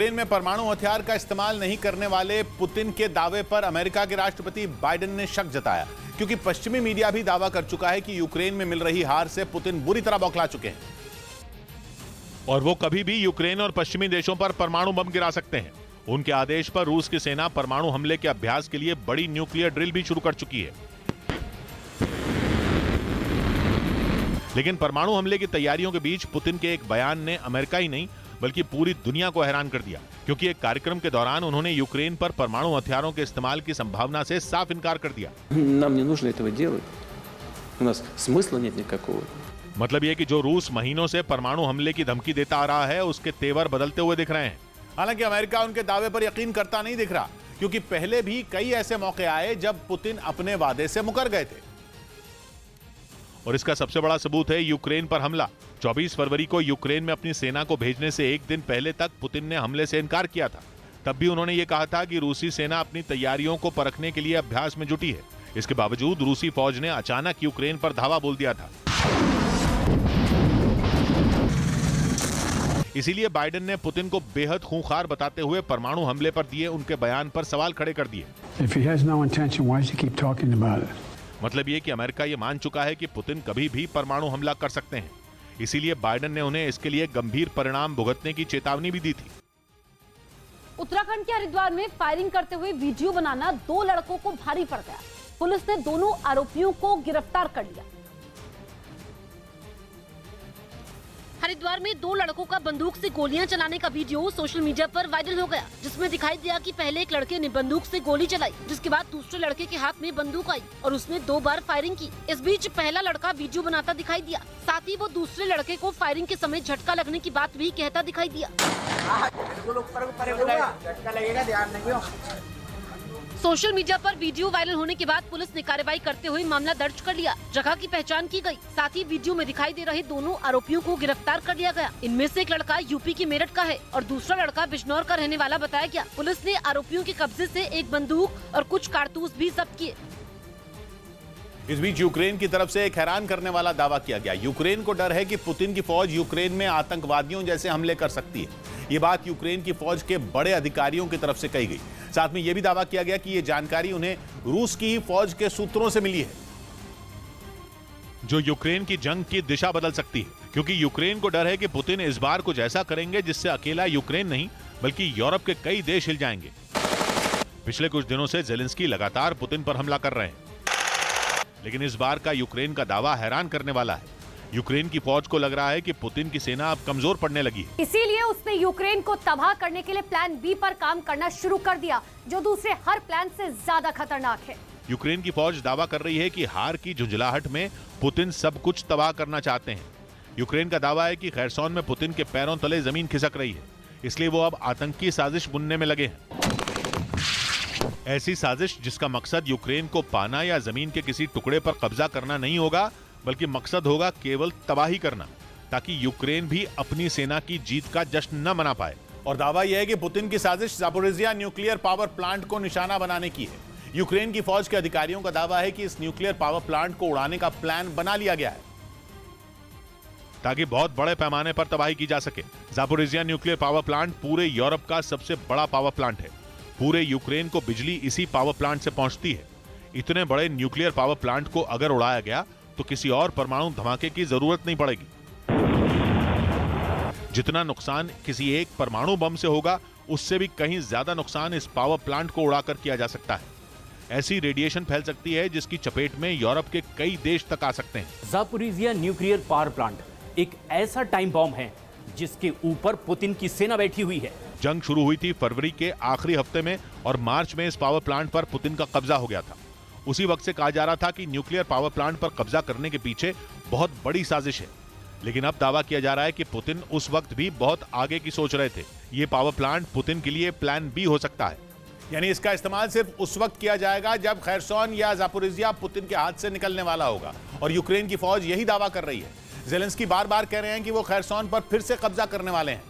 Ukraine में परमाणु हथियार का इस्तेमाल नहीं करने वाले पुतिन के दावे पर अमेरिका के राष्ट्रपति बाइडेन ने शक जताया, क्योंकि पश्चिमी मीडिया भी दावा कर चुका है कि यूक्रेन में मिल रही हार से पुतिन बुरी तरह बौखला चुके हैं और वो कभी भी यूक्रेन और पश्चिमी देशों पर परमाणु बम गिरा सकते हैं। उनके आदेश पर रूस की सेना परमाणु हमले के अभ्यास के लिए बड़ी न्यूक्लियर ड्रिल भी शुरू कर चुकी है। लेकिन परमाणु हमले की तैयारियों के बीच पुतिन के एक बयान ने अमेरिका ही नहीं बल्कि पूरी दुनिया को हैरान कर दिया, क्योंकि एक कार्यक्रम के दौरान उन्होंने यूक्रेन पर परमाणु हथियारों के इस्तेमाल की संभावना से साफ इनकार कर दिया। मतलब यह कि जो रूस महीनों से परमाणु हमले की धमकी देता आ रहा है, उसके तेवर बदलते हुए दिख रहे हैं। हालांकि अमेरिका उनके दावे पर यकीन करता नहीं दिख रहा, क्योंकि पहले भी कई ऐसे मौके आए जब पुतिन अपने वादे से मुकर गए थे। और इसका सबसे बड़ा सबूत है यूक्रेन पर हमला। 24 फरवरी को यूक्रेन में अपनी सेना को भेजने से एक दिन पहले तक पुतिन ने हमले से इनकार किया था। तब भी उन्होंने ये कहा था कि रूसी सेना अपनी तैयारियों को परखने के लिए अभ्यास में जुटी है। इसके बावजूद रूसी फौज ने अचानक यूक्रेन पर धावा बोल दिया था। इसीलिए बाइडेन ने पुतिन को बेहद खूंखार बताते हुए परमाणु हमले पर दिए उनके बयान पर सवाल खड़े कर दिए। मतलब ये कि अमेरिका ये मान चुका है कि पुतिन कभी भी परमाणु हमला कर सकते हैं। इसीलिए बाइडेन ने उन्हें इसके लिए गंभीर परिणाम भुगतने की चेतावनी भी दी थी। उत्तराखंड के हरिद्वार में फायरिंग करते हुए वीडियो बनाना 2 लड़कों को भारी पड़ गया। पुलिस ने दोनों आरोपियों को गिरफ्तार कर लिया। हरिद्वार में 2 लड़कों का बंदूक से गोलियां चलाने का वीडियो सोशल मीडिया पर वायरल हो गया, जिसमें दिखाई दिया कि पहले एक लड़के ने बंदूक से गोली चलाई, जिसके बाद दूसरे लड़के के हाथ में बंदूक आई और उसने 2 बार फायरिंग की। इस बीच पहला लड़का वीडियो बनाता दिखाई दिया, साथ ही वो दूसरे लड़के को फायरिंग के समय झटका लगने की बात भी कहता दिखाई दिया। सोशल मीडिया पर वीडियो वायरल होने के बाद पुलिस ने कार्रवाई करते हुए मामला दर्ज कर लिया। जगह की पहचान की गई, साथ ही वीडियो में दिखाई दे रहे दोनों आरोपियों को गिरफ्तार कर लिया गया। इनमें से एक लड़का यूपी के मेरठ का है और दूसरा लड़का बिजनौर का रहने वाला बताया गया। पुलिस ने आरोपियों के कब्जे से एक बंदूक और कुछ कारतूस भी जब्त किए। इस बीच यूक्रेन की तरफ से एक हैरान करने वाला दावा किया गया। यूक्रेन को डर है कि पुतिन की फौज यूक्रेन में आतंकवादियों जैसे हमले कर सकती है। ये बात यूक्रेन की फौज के बड़े अधिकारियों की तरफ से कही गई। साथ में यह भी दावा किया गया कि यह जानकारी उन्हें रूस की ही फौज के सूत्रों से मिली है, जो यूक्रेन की जंग की दिशा बदल सकती है, क्योंकि यूक्रेन को डर है कि पुतिन इस बार कुछ ऐसा करेंगे जिससे अकेला यूक्रेन नहीं बल्कि यूरोप के कई देश हिल जाएंगे। पिछले कुछ दिनों से ज़ेलेंस्की लगातार पुतिन पर हमला कर रहे हैं, लेकिन इस बार का यूक्रेन का दावा हैरान करने वाला है। यूक्रेन की फौज को लग रहा है कि पुतिन की सेना अब कमजोर पड़ने लगी है। इसीलिए उसने यूक्रेन को तबाह करने के लिए प्लान बी पर काम करना शुरू कर दिया, जो दूसरे हर प्लान से ज्यादा खतरनाक है। यूक्रेन की फौज दावा कर रही है कि हार की झुंझलाहट में पुतिन सब कुछ तबाह करना चाहते हैं। यूक्रेन का दावा है कि खैरसोन में पुतिन के पैरों तले जमीन खिसक रही है, इसलिए वो अब आतंकी साजिश बुनने में लगे हैं। ऐसी साजिश जिसका मकसद यूक्रेन को पाना या जमीन के किसी टुकड़े पर कब्जा करना नहीं होगा, बल्कि मकसद होगा केवल तबाही करना, ताकि यूक्रेन भी अपनी सेना की जीत का जश्न न मना पाए। और दावा यह है कि पुतिन की साजिश ज़ापोरिज़िया न्यूक्लियर पावर प्लांट को निशाना बनाने की है। यूक्रेन की फौज के अधिकारियों का दावा है कि इस न्यूक्लियर पावर प्लांट को उड़ाने का प्लान बना लिया गया है, ताकि बहुत बड़े पैमाने पर तबाही की जा सके। ज़ापोरिज़िया न्यूक्लियर पावर प्लांट पूरे यूरोप का सबसे बड़ा पावर प्लांट है। पूरे यूक्रेन को बिजली इसी पावर प्लांट से पहुंचती है। इतने बड़े न्यूक्लियर पावर प्लांट को अगर उड़ाया गया तो किसी और परमाणु धमाके की जरूरत नहीं पड़ेगी। जितना नुकसान किसी एक परमाणु बम से होगा, उससे भी कहीं ज्यादा नुकसान इस पावर प्लांट को उड़ाकर किया जा सकता है। ऐसी रेडिएशन फैल सकती है जिसकी चपेट में यूरोप के कई देश तक आ सकते हैं। ज़ापोरिज़िया न्यूक्लियर पावर प्लांट एक ऐसा टाइम बॉम्ब है जिसके ऊपर पुतिन की सेना बैठी हुई है। जंग शुरू हुई थी फरवरी के आखिरी हफ्ते में और मार्च में इस पावर प्लांट पर पुतिन का कब्जा हो गया था। उसी वक्त से कहा जा रहा था कि न्यूक्लियर पावर प्लांट पर कब्जा करने के पीछे बहुत बड़ी साजिश है। लेकिन अब दावा किया जा रहा है कि पुतिन उस वक्त भी बहुत आगे की सोच रहे थे। ये पावर प्लांट पुतिन के लिए प्लान बी हो सकता है, यानी इसका इस्तेमाल सिर्फ उस वक्त किया जाएगा जब खैरसोन या ज़ापोरिज़िया पुतिन के हाथ से निकलने वाला होगा। और यूक्रेन की फौज यही दावा कर रही है। ज़ेलेंस्की बार बार कह रहे हैं कि वो खैरसोन पर फिर से कब्जा करने वाले हैं,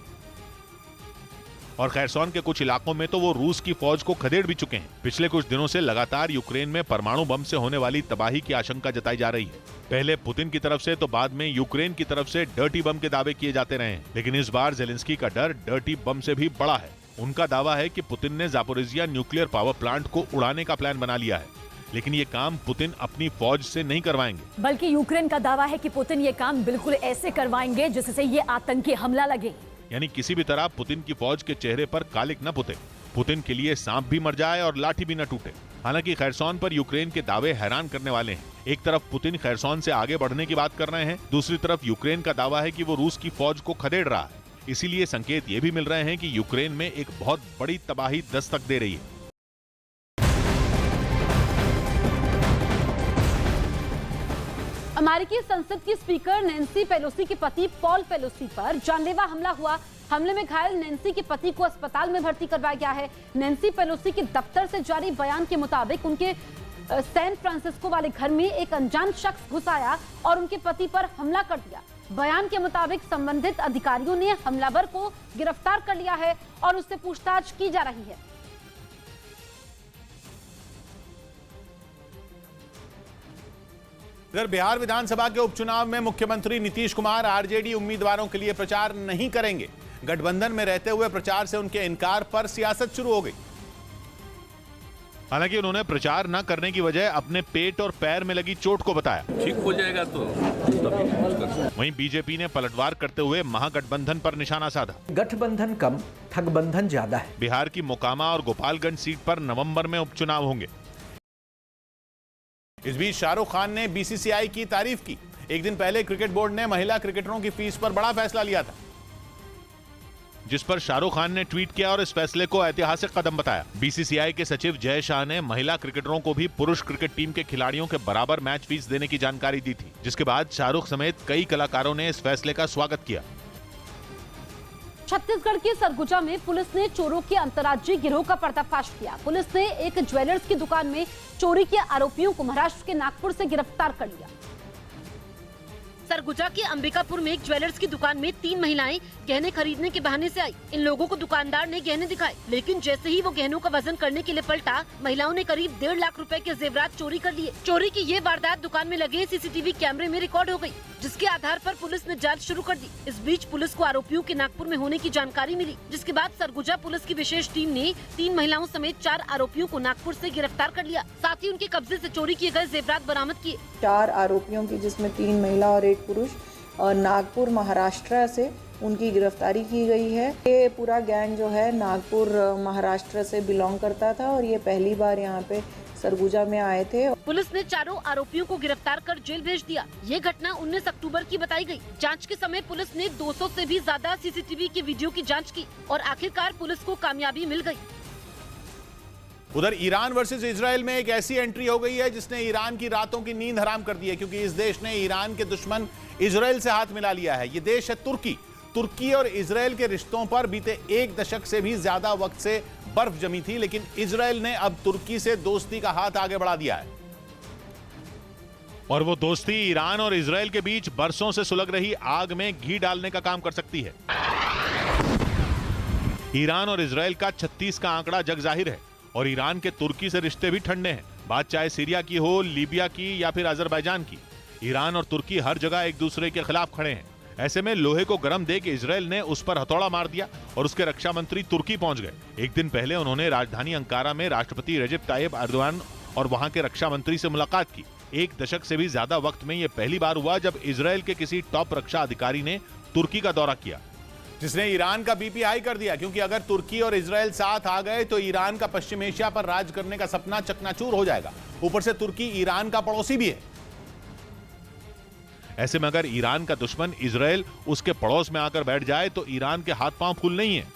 और खैरसोन के कुछ इलाकों में तो वो रूस की फौज को खदेड़ भी चुके हैं। पिछले कुछ दिनों से लगातार यूक्रेन में परमाणु बम से होने वाली तबाही की आशंका जताई जा रही है। पहले पुतिन की तरफ से तो बाद में यूक्रेन की तरफ से डर्टी बम के दावे किए जाते रहे हैं, लेकिन इस बार ज़ेलेंस्की का डर डर्टी बम से भी बड़ा है। उनका दावा है कि पुतिन ने जापोरिजिया न्यूक्लियर पावर प्लांट को उड़ाने का प्लान बना लिया है, लेकिन ये काम पुतिन अपनी फौज से नहीं करवाएंगे। बल्कि यूक्रेन का दावा है कि पुतिन ये काम बिल्कुल ऐसे करवाएंगे जिससे ये आतंकी हमला लगे। यानी किसी भी तरह पुतिन की फौज के चेहरे पर कालिक न पुते, पुतिन के लिए सांप भी मर जाए और लाठी भी न टूटे। हालांकि खैरसॉन पर यूक्रेन के दावे हैरान करने वाले हैं। एक तरफ पुतिन खैरसॉन से आगे बढ़ने की बात कर रहे हैं, दूसरी तरफ यूक्रेन का दावा है कि वो रूस की फौज को खदेड़ रहा है। इसीलिए संकेत ये भी मिल रहे हैं कि यूक्रेन में एक बहुत बड़ी तबाही दस्तक दे रही है। अमेरिकी संसद की स्पीकर नैन्सी पेलोसी के पति पॉल पेलोसी पर जानलेवा हमला हुआ। हमले में घायल नैन्सी के पति को अस्पताल में भर्ती करवाया गया है। नैन्सी पेलोसी के दफ्तर से जारी बयान के मुताबिक उनके सैन फ्रांसिस्को वाले घर में एक अनजान शख्स घुस आया और उनके पति पर हमला कर दिया। बयान के मुताबिक संबंधित अधिकारियों ने हमलावर को गिरफ्तार कर लिया है और उससे पूछताछ की जा रही है। इधर बिहार विधानसभा के उपचुनाव में मुख्यमंत्री नीतीश कुमार आरजेडी उम्मीदवारों के लिए प्रचार नहीं करेंगे। गठबंधन में रहते हुए प्रचार से उनके इनकार पर सियासत शुरू हो गई। हालांकि उन्होंने प्रचार न करने की वजह अपने पेट और पैर में लगी चोट को बताया। ठीक हो जाएगा तो वहीं बीजेपी ने पलटवार करते हुए महागठबंधन पर निशाना साधा। गठबंधन कम, ठगबंधन ज्यादा है। बिहार की मोकामा और गोपालगंज सीट पर नवंबर में उपचुनाव होंगे। इस बीच शाहरुख खान ने बीसीसीआई की तारीफ की। एक दिन पहले क्रिकेट बोर्ड ने महिला क्रिकेटरों की फीस पर बड़ा फैसला लिया था, जिस पर शाहरुख खान ने ट्वीट किया और इस फैसले को ऐतिहासिक कदम बताया। बीसीसीआई के सचिव जय शाह ने महिला क्रिकेटरों को भी पुरुष क्रिकेट टीम के खिलाड़ियों के बराबर मैच फीस देने की जानकारी दी थी, जिसके बाद शाहरुख समेत कई कलाकारों ने इस फैसले का स्वागत किया। छत्तीसगढ़ के सरगुजा में पुलिस ने चोरों के अंतर्राज्यीय गिरोह का पर्दाफाश किया। पुलिस ने एक ज्वेलर्स की दुकान में चोरी के आरोपियों को महाराष्ट्र के नागपुर से गिरफ्तार कर लिया। सरगुजा के अंबिकापुर में एक ज्वेलर्स की दुकान में 3 महिलाएं गहने खरीदने के बहाने से आई। इन लोगों को दुकानदार ने गहने दिखाए, लेकिन जैसे ही वो गहनों का वजन करने के लिए पलटा, महिलाओं ने करीब 1.5 लाख रुपए के जेवरात चोरी कर लिए। चोरी की ये वारदात दुकान में लगे सीसीटीवी कैमरे में रिकॉर्ड हो गई, जिसके आधार पर पुलिस ने जांच शुरू कर दी। इस बीच पुलिस को आरोपियों के नागपुर में होने की जानकारी मिली, जिसके बाद सरगुजा पुलिस की विशेष टीम ने 3 महिलाओं समेत 4 आरोपियों को नागपुर से गिरफ्तार कर लिया। साथ ही उनके कब्जे से चोरी किए गए जेवरात बरामद किए। 4 आरोपियों की, जिसमें 3 महिला और 1 पुरुष, और नागपुर महाराष्ट्र से उनकी गिरफ्तारी की गई है। ये पूरा गैंग जो है नागपुर महाराष्ट्र से बिलोंग करता था और ये पहली बार यहाँ पे सरगुजा में आए थे। पुलिस ने चारों आरोपियों को गिरफ्तार कर जेल भेज दिया। ये घटना 19 अक्टूबर की बताई गई। जांच के समय पुलिस ने 200 से भी ज्यादा सीसीटीवी के वीडियो की जांच की और आखिरकार पुलिस को कामयाबी मिल गई। उधर ईरान वर्सेस इजराइल में एक ऐसी एंट्री हो गई है जिसने ईरान की रातों की नींद हराम कर दी है, क्योंकि इस देश ने ईरान के दुश्मन इजराइल से हाथ मिला लिया है। ये देश है तुर्की। तुर्की और इजराइल के रिश्तों पर बीते 1 दशक से भी ज्यादा वक्त से बर्फ जमी थी, लेकिन इजराइल ने अब तुर्की से दोस्ती का हाथ आगे बढ़ा दिया है। और वो दोस्ती ईरान और इजराइल के बीच बरसों से सुलग रही आग में घी डालने का काम कर सकती है। ईरान और इजराइल का 36 का आंकड़ा जग जाहिर है और ईरान के तुर्की से रिश्ते भी ठंडे हैं। बात चाहे सीरिया की हो, लीबिया की या फिर अजरबैजान की, ईरान और तुर्की हर जगह एक दूसरे के खिलाफ खड़े हैं। ऐसे में लोहे को गर्म देख इजराइल ने उस पर हथौड़ा मार दिया और उसके रक्षा मंत्री तुर्की पहुंच गए। एक दिन पहले उन्होंने राजधानी अंकारा में राष्ट्रपति रेजेप ताइप एर्दोगान और वहां के रक्षा मंत्री से मुलाकात की। 1 दशक से भी ज्यादा वक्त में यह पहली बार हुआ जब इजराइल के किसी टॉप रक्षा अधिकारी ने तुर्की का दौरा किया, जिसने ईरान का बीपी हाई कर दिया, क्योंकि अगर तुर्की और इजराइल साथ आ गए तो ईरान का पश्चिम एशिया पर राज करने का सपना चकनाचूर हो जाएगा। ऊपर से तुर्की ईरान का पड़ोसी भी है। ऐसे में अगर ईरान का दुश्मन इजराइल उसके पड़ोस में आकर बैठ जाए तो ईरान के हाथ पांव फूल नहीं है।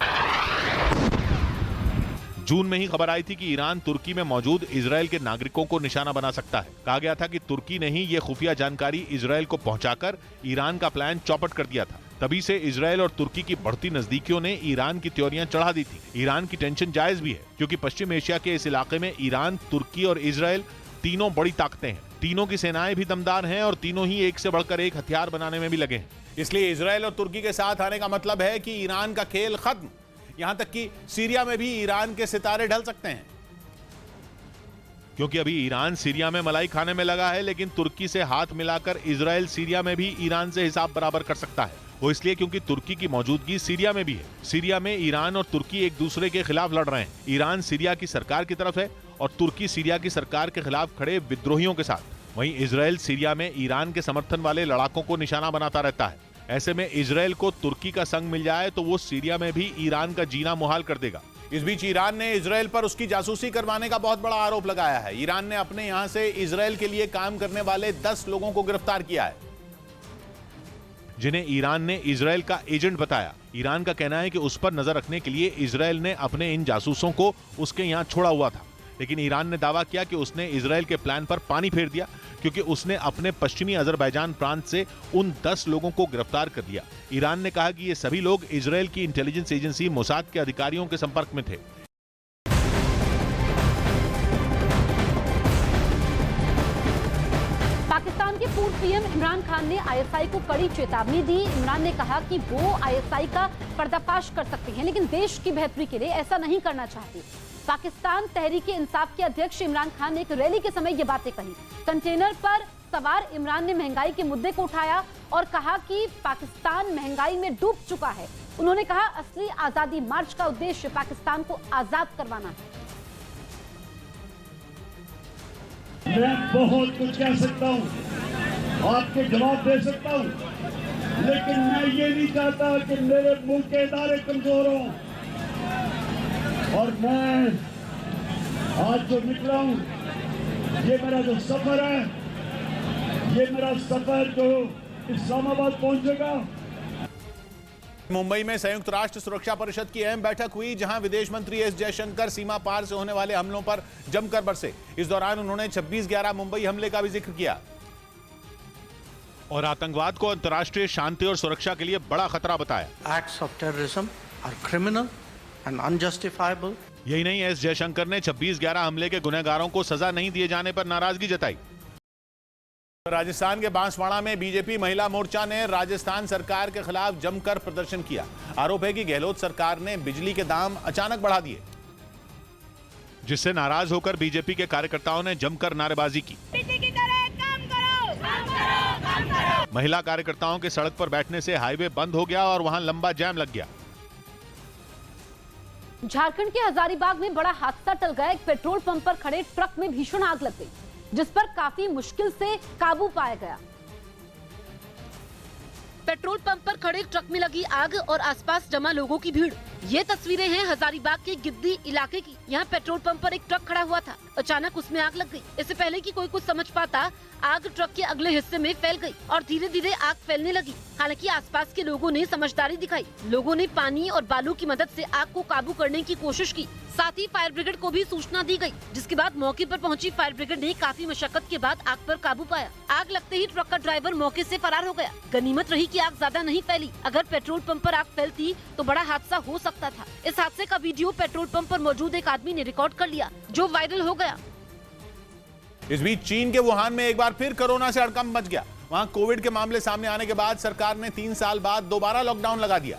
जून में ही खबर आई थी कि ईरान तुर्की में मौजूद इजराइल के नागरिकों को निशाना बना सकता है। कहा गया था कि तुर्की ने ही यह खुफिया जानकारी इजराइल को पहुंचाकर ईरान का प्लान चौपट कर दिया था। तभी से इजराइल और तुर्की की बढ़ती नजदीकियों ने ईरान की त्योरियां चढ़ा दी थी। ईरान की टेंशन जायज भी है, क्योंकि पश्चिम एशिया के इस इलाके में ईरान, तुर्की और इजराइल तीनों बड़ी ताकतें हैं। तीनों की सेनाएं भी दमदार हैं और तीनों ही एक से बढ़कर एक हथियार बनाने में भी लगे हैं। इसलिए इजराइल और तुर्की के साथ आने का मतलब है कि ईरान का खेल खत्म। यहां तक कि सीरिया में भी ईरान के सितारे ढल सकते हैं, क्योंकि अभी ईरान सीरिया में मलाई खाने में लगा है, लेकिन तुर्की से हाथ मिलाकर इजराइल सीरिया में भी ईरान से हिसाब बराबर कर सकता है। वो इसलिए क्योंकि तुर्की की मौजूदगी सीरिया में भी है। सीरिया में ईरान और तुर्की एक दूसरे के खिलाफ लड़ रहे हैं। ईरान सीरिया की सरकार की तरफ है और तुर्की सीरिया की सरकार के खिलाफ खड़े विद्रोहियों के साथ। वहीं इजराइल सीरिया में ईरान के समर्थन वाले लड़ाकों को निशाना बनाता रहता है। ऐसे में इजराइल को तुर्की का संग मिल जाए तो वो सीरिया में भी ईरान का जीना मुहाल कर देगा। इस बीच ईरान ने इजराइल पर उसकी जासूसी करवाने का बहुत बड़ा आरोप लगाया है। ईरान ने अपने यहां से इजराइल के लिए काम करने वाले 10 लोगों को गिरफ्तार किया है, जिन्हें ईरान ने इजराइल का एजेंट बताया। ईरान का कहना है कि उस पर नजर रखने के लिए इजराइल ने अपने इन जासूसों को उसके यहां छोड़ा हुआ था, लेकिन ईरान ने दावा किया कि उसने इजराइल के प्लान पर पानी फेर दिया क्योंकि उसने अपने पश्चिमी अजरबैजान प्रांत से उन 10 लोगों को गिरफ्तार कर दिया। ईरान ने कहा कि ये सभी लोग इजराइल की इंटेलिजेंस एजेंसी मोसाद के अधिकारियों के संपर्क में थे। पाकिस्तान के पूर्व पीएम इमरान खान ने आईएसआई को कड़ी चेतावनी दी। इमरान ने कहा कि वो आईएसआई का पर्दाफाश कर सकते हैं, लेकिन देश की बेहतरी के लिए ऐसा नहीं करना चाहते। पाकिस्तान तहरीक इंसाफ के अध्यक्ष इमरान खान ने एक रैली के समय ये बातें कही। कंटेनर पर सवार इमरान ने महंगाई के मुद्दे को उठाया और कहा कि पाकिस्तान महंगाई में डूब चुका है। उन्होंने कहा असली आजादी मार्च का उद्देश्य पाकिस्तान को आजाद करवाना है। मैं बहुत कुछ कह सकता हूँ, आपको जवाब दे सकता हूँ, लेकिन मैं ये नहीं चाहता कि मेरे मुल्क के इदारे कमजोर हों। और मैं आज जो निकला हूँ, ये मेरा जो सफर है, ये मेरा सफर जो इस्लामाबाद पहुंचेगा। मुंबई में संयुक्त राष्ट्र सुरक्षा परिषद की अहम बैठक हुई, जहां विदेश मंत्री एस जयशंकर सीमा पार से होने वाले हमलों पर जमकर बरसे। इस दौरान उन्होंने 26/11 मुंबई हमले का भी जिक्र किया और आतंकवाद को अंतर्राष्ट्रीय शांति और सुरक्षा के लिए बड़ा खतरा बताया। Acts of terrorism are criminal and unjustifiable. यही नहीं, एस जयशंकर ने 26/11 हमले के गुनहगारों को सजा नहीं दिए जाने पर नाराजगी जताई। राजस्थान के बांसवाड़ा में बीजेपी महिला मोर्चा ने राजस्थान सरकार के खिलाफ जमकर प्रदर्शन किया। आरोप है कि गहलोत सरकार ने बिजली के दाम अचानक बढ़ा दिए, जिससे नाराज होकर बीजेपी के कार्यकर्ताओं ने जमकर नारेबाजी की। महिला कार्यकर्ताओं के सड़क पर बैठने से हाईवे बंद हो गया और वहां लंबा जाम लग गया। झारखंड के हजारीबाग में बड़ा हादसा टल गया। एक पेट्रोल पंप पर खड़े ट्रक में भीषण आग लग गई, जिस पर काफी मुश्किल से काबू पाया गया। पेट्रोल पंप पर खड़े ट्रक में लगी आग और आसपास जमा लोगों की भीड़। ये तस्वीरें हैं हजारीबाग के गिद्दी इलाके की। यहाँ पेट्रोल पंप पर एक ट्रक खड़ा हुआ था, अचानक उसमें आग लग गई। इससे पहले कि कोई कुछ समझ पाता, आग ट्रक के अगले हिस्से में फैल गई और धीरे धीरे आग फैलने लगी। हालांकि आसपास के लोगों ने समझदारी दिखाई। लोगों ने पानी और बालू की मदद से आग को काबू करने की कोशिश की। साथ ही फायर ब्रिगेड को भी सूचना दी गई, जिसके बाद मौके पर पहुंची फायर ब्रिगेड ने काफी मशक्कत के बाद आग पर काबू पाया। आग लगते ही ट्रक का ड्राइवर मौके से फरार हो गया। गनीमत रही कि आग ज्यादा नहीं फैली। अगर पेट्रोल पंप पर आग फैलती तो बड़ा हादसा हो सकता था। इस हादसे का वीडियो पेट्रोल पंप पर मौजूद एक आदमी ने रिकॉर्ड कर लिया, जो वायरल हो गया। इस बीच चीन के वुहान में एक बार फिर कोरोना से हड़कंप मच गया। वहां कोविड के मामले सामने आने के बाद सरकार ने 3 साल बाद दोबारा लॉकडाउन लगा दिया,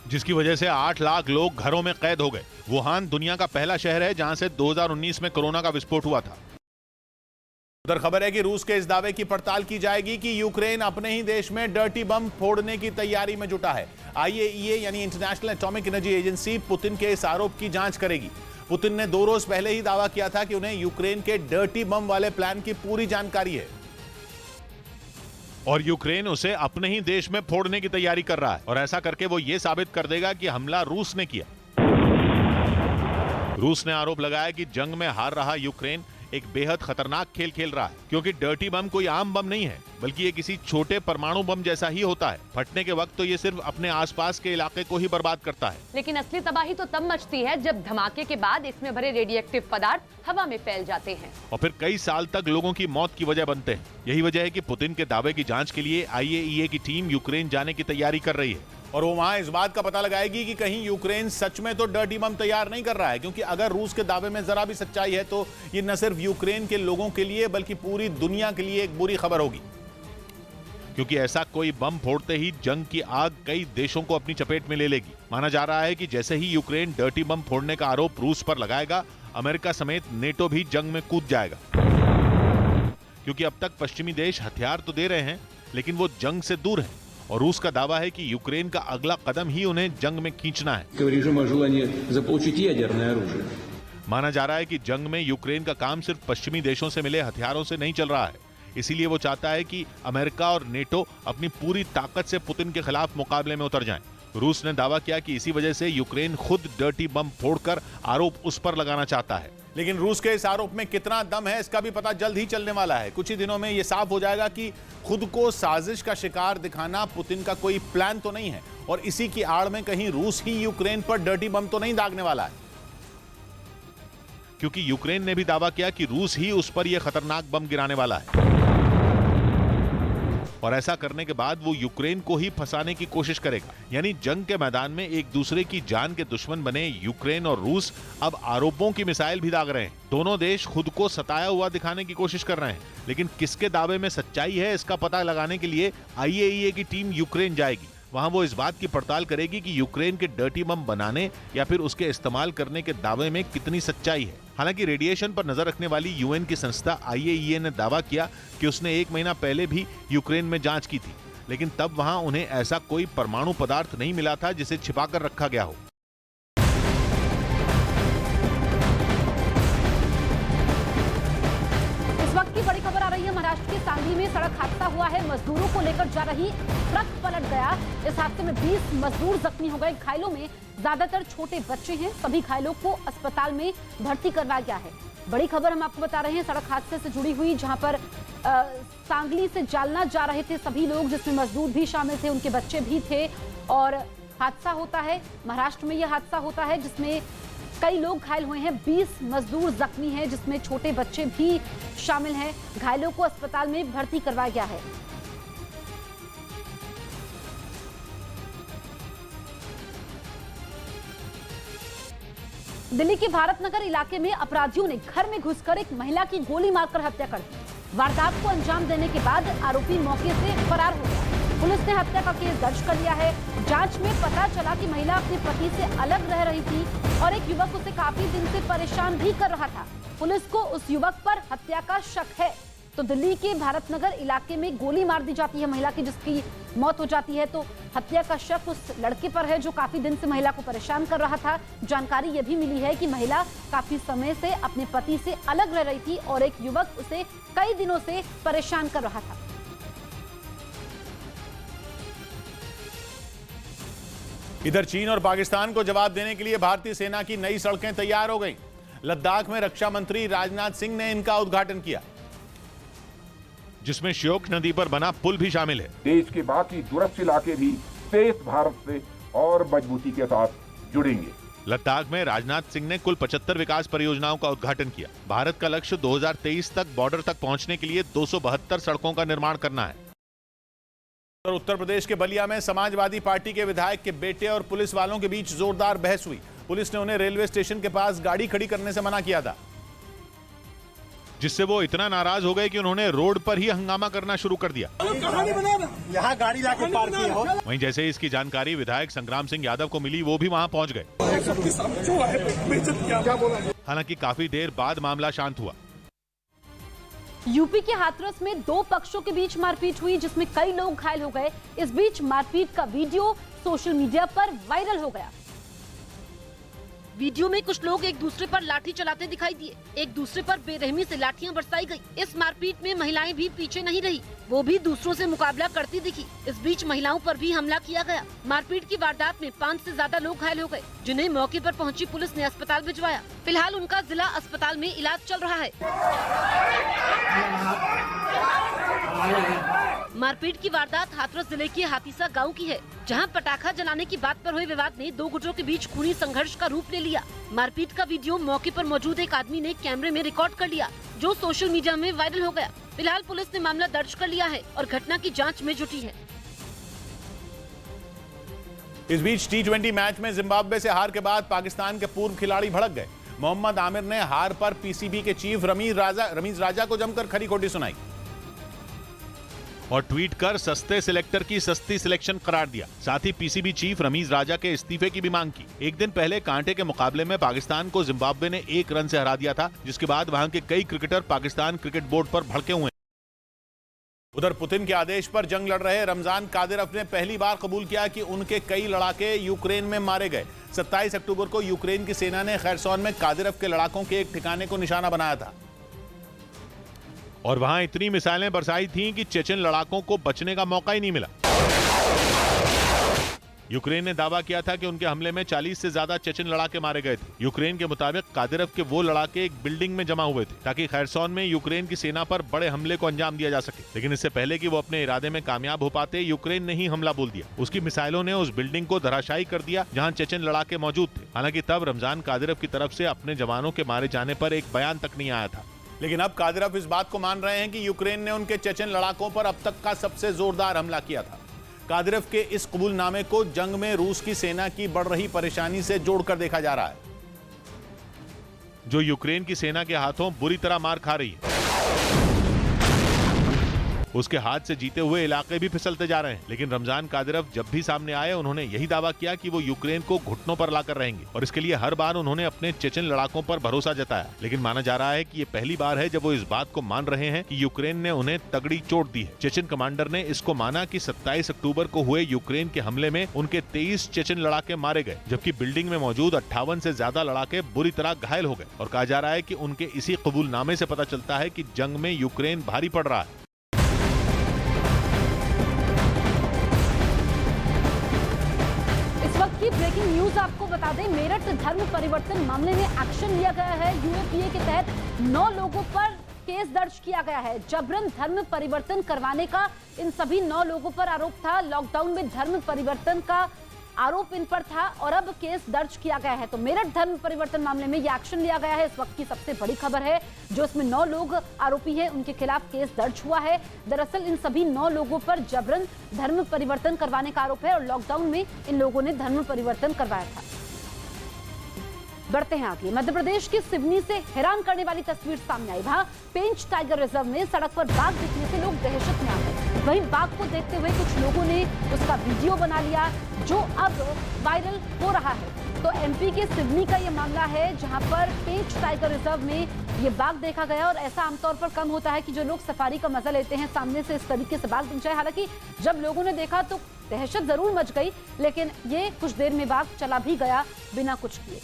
जिसकी वजह से 8 लाख लोग घरों में कैद हो गए। वुहान दुनिया का पहला शहर है जहां से 2019 में कोरोना का विस्फोट हुआ था। उधर खबर है कि रूस के इस दावे की पड़ताल की जाएगी कि यूक्रेन अपने ही देश में डर्टी बम फोड़ने की तैयारी में जुटा है। IAEA यानी international atomic energy agency Putin के इस आरोप की जांच करेगी। पुतिन ने 2 रोज पहले ही दावा किया था कि उन्हें यूक्रेन के डर्टी बम वाले प्लान की पूरी जानकारी है और यूक्रेन उसे अपने ही देश में फोड़ने की तैयारी कर रहा है और ऐसा करके वो ये साबित कर देगा कि हमला रूस ने किया। रूस ने आरोप लगाया कि जंग में हार रहा यूक्रेन एक बेहद खतरनाक खेल खेल रहा है, क्योंकि डर्टी बम कोई आम बम नहीं है, बल्कि ये किसी छोटे परमाणु बम जैसा ही होता है। फटने के वक्त तो ये सिर्फ अपने आसपास के इलाके को ही बर्बाद करता है। लेकिन असली तबाही तो तब मचती है जब धमाके के बाद इसमें भरे रेडिएक्टिव पदार्थ हवा में फैल जाते हैं और फिर कई साल तक लोगों की मौत की वजह बनते हैं। यही वजह है कि पुतिन के दावे की जांच के लिए IAEA की टीम यूक्रेन जाने की तैयारी कर रही है और वो वहां इस बात का पता लगाएगी कि कहीं यूक्रेन सच में तो डर्टी बम तैयार नहीं कर रहा है, क्योंकि अगर रूस के दावे में जरा भी सच्चाई है तो ये न सिर्फ यूक्रेन के लोगों के लिए बल्कि पूरी दुनिया के लिए एक बुरी खबर होगी, क्योंकि ऐसा कोई बम फोड़ते ही जंग की आग कई देशों को अपनी चपेट में ले लेगी। माना जा रहा है कि जैसे ही यूक्रेन डर्टी बम फोड़ने का आरोप रूस पर लगाएगा, अमेरिका समेत नेटो भी जंग में कूद जाएगा, क्योंकि अब तक पश्चिमी देश हथियार तो दे रहे हैं लेकिन वो जंग से दूर है और रूस का दावा है कि यूक्रेन का अगला कदम ही उन्हें जंग में खींचना है। माना जा रहा है कि जंग में यूक्रेन का काम सिर्फ पश्चिमी देशों से मिले हथियारों से नहीं चल रहा है, इसीलिए वो चाहता है कि अमेरिका और नेटो अपनी पूरी ताकत से पुतिन के खिलाफ मुकाबले में उतर जाएं। रूस ने दावा किया कि इसी वजह से यूक्रेन खुद डर्टी बम फोड़कर आरोप उस पर लगाना चाहता है। लेकिन रूस के इस आरोप में कितना दम है, इसका भी पता जल्द ही चलने वाला है। कुछ ही दिनों में यह साफ हो जाएगा कि खुद को साजिश का शिकार दिखाना पुतिन का कोई प्लान तो नहीं है और इसी की आड़ में कहीं रूस ही यूक्रेन पर डर्टी बम तो नहीं दागने वाला है, क्योंकि यूक्रेन ने भी दावा किया कि रूस ही उस पर यह खतरनाक बम गिराने वाला है और ऐसा करने के बाद वो यूक्रेन को ही फंसाने की कोशिश करेगा। यानी जंग के मैदान में एक दूसरे की जान के दुश्मन बने यूक्रेन और रूस अब आरोपों की मिसाइल भी दाग रहे हैं। दोनों देश खुद को सताया हुआ दिखाने की कोशिश कर रहे हैं, लेकिन किसके दावे में सच्चाई है इसका पता लगाने के लिए IAEA की टीम यूक्रेन जाएगी। वहां वो इस बात की पड़ताल करेगी कि यूक्रेन के डर्टी बम बनाने या फिर उसके इस्तेमाल करने के दावे में कितनी सच्चाई है। हालांकि रेडिएशन पर नजर रखने वाली UN की संस्था IAEA ने दावा किया कि उसने 1 महीना पहले भी यूक्रेन में जांच की थी, लेकिन तब वहां उन्हें ऐसा कोई परमाणु पदार्थ नहीं मिला था जिसे छिपाकर रखा गया हो। इस वक्त की बड़ी खबर आ रही है, महाराष्ट्र के सांगली में सड़क हादसा हुआ है। मजदूरों को लेकर जा रही ट्रक पलट गया। इस हादसे में 20 मजदूर जख्मी हो गए। घायलों में ज्यादातर छोटे बच्चे हैं। सभी घायलों को अस्पताल में भर्ती करवाया गया है। बड़ी खबर हम आपको बता रहे हैं सड़क हादसे से जुड़ी हुई, जहां पर सांगली से जालना जा रहे थे सभी लोग, जिसमें मजदूर भी शामिल थे, उनके बच्चे भी थे और हादसा होता है। महाराष्ट्र में यह हादसा होता है जिसमें कई लोग घायल हुए हैं। 20 मजदूर जख्मी हैं, जिसमें छोटे बच्चे भी शामिल हैं। घायलों को अस्पताल में भर्ती करवाया गया है। दिल्ली के भारत नगर इलाके में अपराधियों ने घर में घुसकर एक महिला की गोली मारकर हत्या कर दी। वारदात को अंजाम देने के बाद आरोपी मौके से फरार हो गया। पुलिस ने हत्या का केस दर्ज कर लिया है। जांच में पता चला कि महिला अपने पति से अलग रह रही थी और एक युवक उसे काफी दिन से परेशान भी कर रहा था। पुलिस को उस युवक पर हत्या का शक है। तो दिल्ली के भारत नगर इलाके में गोली मार दी जाती है महिला की, जिसकी मौत हो जाती है। तो हत्या का शक उस लड़के पर है जो काफी दिन से महिला को परेशान कर रहा था। जानकारी यह भी मिली है कि महिला काफी समय से अपने पति से अलग रह रही थी और एक युवक उसे कई दिनों से परेशान कर रहा था। इधर चीन और पाकिस्तान को जवाब देने के लिए भारतीय सेना की नई सड़कें तैयार हो गई। लद्दाख में रक्षा मंत्री राजनाथ सिंह ने इनका उद्घाटन किया, जिसमें श्योक नदी पर बना पुल भी शामिल है। देश के बाकी दूरस्थ इलाके भी तेज भारत से और मजबूती के साथ जुड़ेंगे। लद्दाख में राजनाथ सिंह ने कुल 75 विकास परियोजनाओं का उद्घाटन किया। भारत का लक्ष्य 2023 तक बॉर्डर तक पहुंचने के लिए 272 सड़कों का निर्माण करना है। उत्तर प्रदेश के बलिया में समाजवादी पार्टी के विधायक के बेटे और पुलिस वालों के बीच जोरदार बहस हुई। पुलिस ने उन्हें रेलवे स्टेशन के पास गाड़ी खड़ी करने से मना किया था, जिससे वो इतना नाराज हो गए कि उन्होंने रोड पर ही हंगामा करना शुरू कर दिया। यहाँ गाड़ी लाके पार्क की हो। वहीं जैसे ही इसकी जानकारी विधायक संग्राम सिंह यादव को मिली, वो भी वहां पहुंच गए। हालांकि काफी देर बाद मामला शांत हुआ। यूपी के हाथरस में 2 पक्षों के बीच मारपीट हुई, जिसमें कई लोग घायल हो गए। इस बीच मारपीट का वीडियो सोशल मीडिया पर वायरल हो गया। वीडियो में कुछ लोग एक दूसरे पर लाठी चलाते दिखाई दिए। एक दूसरे पर बेरहमी से लाठियां बरसाई गई। इस मारपीट में महिलाएं भी पीछे नहीं रही, वो भी दूसरों से मुकाबला करती दिखी। इस बीच महिलाओं पर भी हमला किया गया। मारपीट की वारदात में 5 से ज्यादा लोग घायल हो गए, जिन्हें मौके पर पहुंची पुलिस ने अस्पताल भिजवाया। फिलहाल उनका जिला अस्पताल में इलाज चल रहा है। मारपीट की वारदात हाथरस जिले के हाथीसा गांव की है, जहां पटाखा जलाने की बात पर हुए विवाद ने 2 गुटों के बीच खूनी संघर्ष का रूप ले लिया। मारपीट का वीडियो मौके पर मौजूद एक आदमी ने कैमरे में रिकॉर्ड कर लिया, जो सोशल मीडिया में वायरल हो गया। फिलहाल पुलिस ने मामला दर्ज कर लिया है और घटना की जांच में जुटी है। इस बीच T20 मैच में जिम्बाब्वे से हार के बाद पाकिस्तान के पूर्व खिलाड़ी भड़क गए। मोहम्मद आमिर ने हार पर PCB के चीफ रमीज राजा को जमकर खरी खोटी सुनाई और ट्वीट कर सस्ते सिलेक्टर की सस्ती सिलेक्शन करार दिया। साथ ही PCB चीफ रमीज राजा के इस्तीफे की भी मांग की। एक दिन पहले कांटे के मुकाबले में पाकिस्तान को जिम्बाब्वे ने 1 रन से हरा दिया था, जिसके बाद वहां के कई क्रिकेटर पाकिस्तान क्रिकेट बोर्ड पर भड़के हुए। उधर पुतिन के आदेश पर जंग लड़ रहे रमजान कादिरोव ने पहली बार कबूल किया कि उनके कई लड़ाके यूक्रेन में मारे गए। 27 अक्टूबर को यूक्रेन की सेना ने खैरसोन में कादिरोव के लड़ाकों के एक ठिकाने को निशाना बनाया था और वहां इतनी मिसाइलें बरसाई थीं कि चेचन लड़ाकों को बचने का मौका ही नहीं मिला। यूक्रेन ने दावा किया था कि उनके हमले में 40 से ज्यादा चेचन लड़ाके मारे गए थे। यूक्रेन के मुताबिक कादिरोव के वो लड़ाके एक बिल्डिंग में जमा हुए थे ताकि खैरसोन में यूक्रेन की सेना पर बड़े हमले को अंजाम दिया जा सके, लेकिन इससे पहले कि वो अपने इरादे में कामयाब हो पाते, यूक्रेन ने ही हमला बोल दिया। उसकी मिसाइलों ने उस बिल्डिंग को धराशायी कर दिया जहां चेचन लड़ाके मौजूद थे। हालांकि तब रमजान कादिरोव की तरफ से अपने जवानों के मारे जाने पर एक बयान तक नहीं आया था। लेकिन अब कादिरोव इस बात को मान रहे हैं कि यूक्रेन ने उनके चेचन लड़ाकों पर अब तक का सबसे जोरदार हमला किया था। कादिरोव के इस कबूलनामे को जंग में रूस की सेना की बढ़ रही परेशानी से जोड़कर देखा जा रहा है, जो यूक्रेन की सेना के हाथों बुरी तरह मार खा रही है। उसके हाथ से जीते हुए इलाके भी फिसलते जा रहे हैं। लेकिन रमजान कादिरोव जब भी सामने आए, उन्होंने यही दावा किया कि वो यूक्रेन को घुटनों पर लाकर रहेंगे और इसके लिए हर बार उन्होंने अपने चेचन लड़ाकों पर भरोसा जताया। लेकिन माना जा रहा है कि ये पहली बार है जब वो इस बात को मान रहे हैं कि यूक्रेन ने उन्हें तगड़ी चोट दी है। चेचन कमांडर ने इसको माना कि 27 अक्टूबर को हुए यूक्रेन के हमले में उनके 23 चेचन लड़ाके मारे गए, जबकि बिल्डिंग में मौजूद 58 से ज्यादा लड़ाके बुरी तरह घायल हो गए। और कहा जा रहा है कि उनके इसी कबूलनामे से पता चलता है कि जंग में यूक्रेन भारी पड़ रहा है। की ब्रेकिंग न्यूज आपको बता दें, मेरठ धर्म परिवर्तन मामले में एक्शन लिया गया है। यूएपीए के तहत 9 लोगों पर केस दर्ज किया गया है। जबरन धर्म परिवर्तन करवाने का इन सभी 9 लोगों पर आरोप था। लॉकडाउन में धर्म परिवर्तन का आरोप इन पर था और अब केस दर्ज किया गया है। तो मेरठ धर्म परिवर्तन मामले में यह एक्शन लिया गया है। इस वक्त की सबसे बड़ी खबर है, जो इसमें 9 लोग आरोपी हैं, उनके खिलाफ केस दर्ज हुआ है। दरअसल इन सभी 9 लोगों पर जबरन धर्म परिवर्तन करवाने का आरोप है और लॉकडाउन में इन लोगों ने धर्म परिवर्तन करवाया था। बढ़ते हैं आगे। मध्य प्रदेश के सिवनी से हैरान करने वाली तस्वीर सामने आई। वहां पेंच टाइगर रिजर्व में सड़क पर बाघ दिखने से लोग दहशत में आ गए। वहीं बाघ को देखते हुए कुछ लोगों ने उसका वीडियो बना लिया, जो अब वायरल हो रहा है। तो एमपी के सिवनी का यह मामला है, जहां पर पेंच टाइगर रिजर्व में ये बाघ देखा गया। और ऐसा आमतौर पर कम होता है कि जो लोग सफारी का मजा लेते हैं, सामने से इस तरीके से बाघ दिख जाए। हालांकि जब लोगों ने देखा तो दहशत जरूर मच गई, लेकिन ये कुछ देर में बाघ चला भी गया बिना कुछ किए।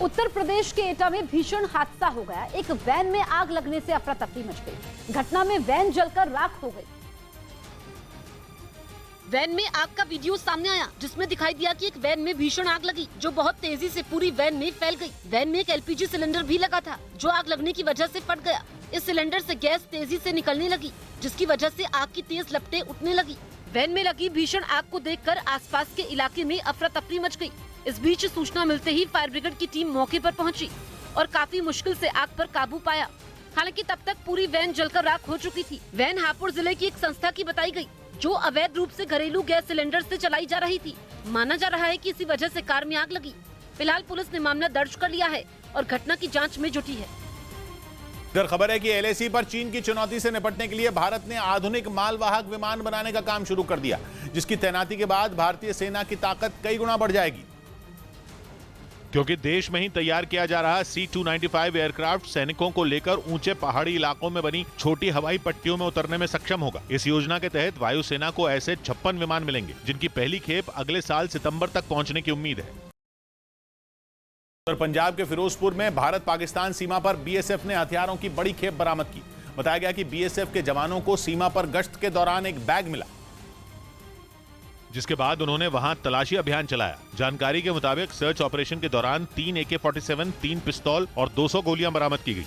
उत्तर प्रदेश के एटा में भीषण हादसा हो गया। एक वैन में आग लगने से अफरा तफरी मच गई। घटना में वैन जलकर राख हो गई। वैन में आग का वीडियो सामने आया, जिसमें दिखाई दिया कि एक वैन में भीषण आग लगी, जो बहुत तेजी से पूरी वैन में फैल गई। वैन में एक एलपीजी सिलेंडर भी लगा था, जो आग लगने की वजह से फट गया। इस सिलेंडर से गैस तेजी से निकलने लगी, जिसकी वजह से आग की तेज लपटें उठने लगी। वैन में लगी भीषण आग को देखकर आसपास के इलाके में अफरा तफरी मच गई। इस बीच सूचना मिलते ही फायर ब्रिगेड की टीम मौके पर पहुंची और काफी मुश्किल से आग पर काबू पाया। हालांकि तब तक पूरी वैन जलकर राख हो चुकी थी। वैन हापुड़ जिले की एक संस्था की बताई गई, जो अवैध रूप से घरेलू गैस सिलेंडर से चलाई जा रही थी। माना जा रहा है कि इसी वजह से कार में आग लगी। फिलहाल पुलिस ने मामला दर्ज कर लिया है और घटना की जाँच में जुटी है। इधर खबर है कि एलएसी पर चीन की चुनौती से निपटने के लिए भारत ने आधुनिक मालवाहक विमान बनाने का काम शुरू कर दिया, जिसकी तैनाती के बाद भारतीय सेना की ताकत कई गुना बढ़ जाएगी। क्योंकि देश में ही तैयार किया जा रहा C-295 एयरक्राफ्ट सैनिकों को लेकर ऊंचे पहाड़ी इलाकों में बनी छोटी हवाई पट्टियों में उतरने में सक्षम होगा। इस योजना के तहत वायुसेना को ऐसे 56 विमान मिलेंगे, जिनकी पहली खेप अगले साल सितंबर तक पहुंचने की उम्मीद है। उत्तर पंजाब के फिरोजपुर में भारत पाकिस्तान सीमा पर बीएसएफ ने हथियारों की बड़ी खेप बरामद की। बताया गया कि बीएसएफ के जवानों को सीमा पर गश्त के दौरान एक बैग मिला, जिसके बाद उन्होंने वहां तलाशी अभियान चलाया। जानकारी के मुताबिक सर्च ऑपरेशन के दौरान 3 AK-47, 3 पिस्तौल और 200 गोलियां बरामद की गई।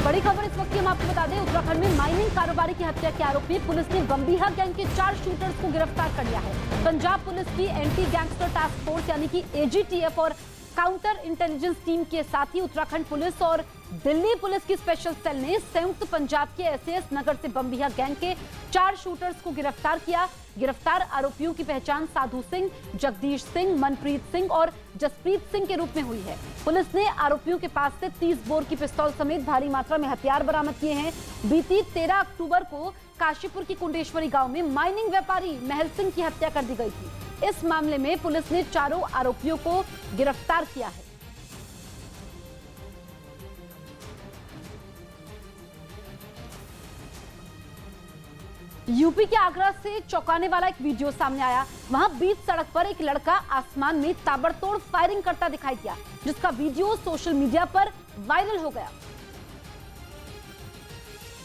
बड़ी खबर इस वक्त की हम आपको बता दें, उत्तराखंड में माइनिंग कारोबारी की हत्या के आरोप में पुलिस ने बम्बीहा गैंग के 4 शूटर्स को गिरफ्तार कर लिया है। पंजाब पुलिस की एंटी गैंगस्टर टास्क फोर्स यानी कि AGTF और काउंटर इंटेलिजेंस टीम के साथ ही उत्तराखंड पुलिस और दिल्ली पुलिस की स्पेशल सेल ने संयुक्त पंजाब के SAS नगर से बम्बीहा गैंग के 4 शूटर्स को गिरफ्तार किया। गिरफ्तार आरोपियों की पहचान साधु सिंह, जगदीश सिंह, मनप्रीत सिंह और जसप्रीत सिंह के रूप में हुई है। पुलिस ने आरोपियों के पास से 30 बोर की पिस्तौल समेत भारी मात्रा में हथियार बरामद किए हैं। बीती 13 अक्टूबर को काशीपुर की कुंडेश्वरी गांव में माइनिंग व्यापारी महल सिंह की हत्या कर दी गई थी। इस मामले में पुलिस ने चारों आरोपियों को गिरफ्तार किया है। यूपी के आगरा से चौंकाने वाला एक वीडियो सामने आया। वहां बीच सड़क पर एक लड़का आसमान में ताबड़तोड़ फायरिंग करता दिखाई दिया, जिसका वीडियो सोशल मीडिया पर वायरल हो गया,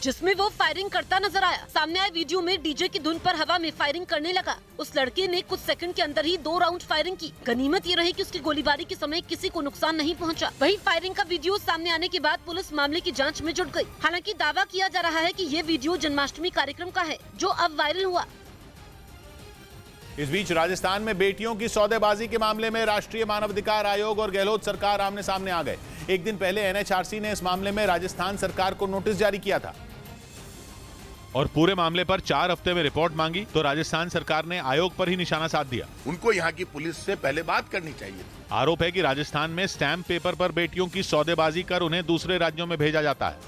जिसमें वो फायरिंग करता नजर आया। सामने आए वीडियो में डीजे की धुन पर हवा में फायरिंग करने लगा। उस लड़के ने कुछ सेकंड के अंदर ही 2 राउंड फायरिंग की। गनीमत ये रही कि उसकी गोलीबारी के समय किसी को नुकसान नहीं पहुंचा। वहीं फायरिंग का वीडियो सामने आने के बाद पुलिस मामले की जांच में जुट गई। हालांकि दावा किया जा रहा है कि ये वीडियो जन्माष्टमी कार्यक्रम का है, जो अब वायरल हुआ। इस बीच राजस्थान में बेटियों की सौदेबाजी के मामले में राष्ट्रीय मानवाधिकार आयोग और गहलोत सरकार आमने सामने आ गए। एक दिन पहले एनएचआरसी ने इस मामले में राजस्थान सरकार को नोटिस जारी किया था और पूरे मामले पर 4 हफ्ते में रिपोर्ट मांगी तो राजस्थान सरकार ने आयोग पर ही निशाना साध दिया। उनको यहाँ की पुलिस से पहले बात करनी चाहिए थी। आरोप है कि राजस्थान में स्टैंप पेपर पर बेटियों की सौदेबाजी कर उन्हें दूसरे राज्यों में भेजा जाता है।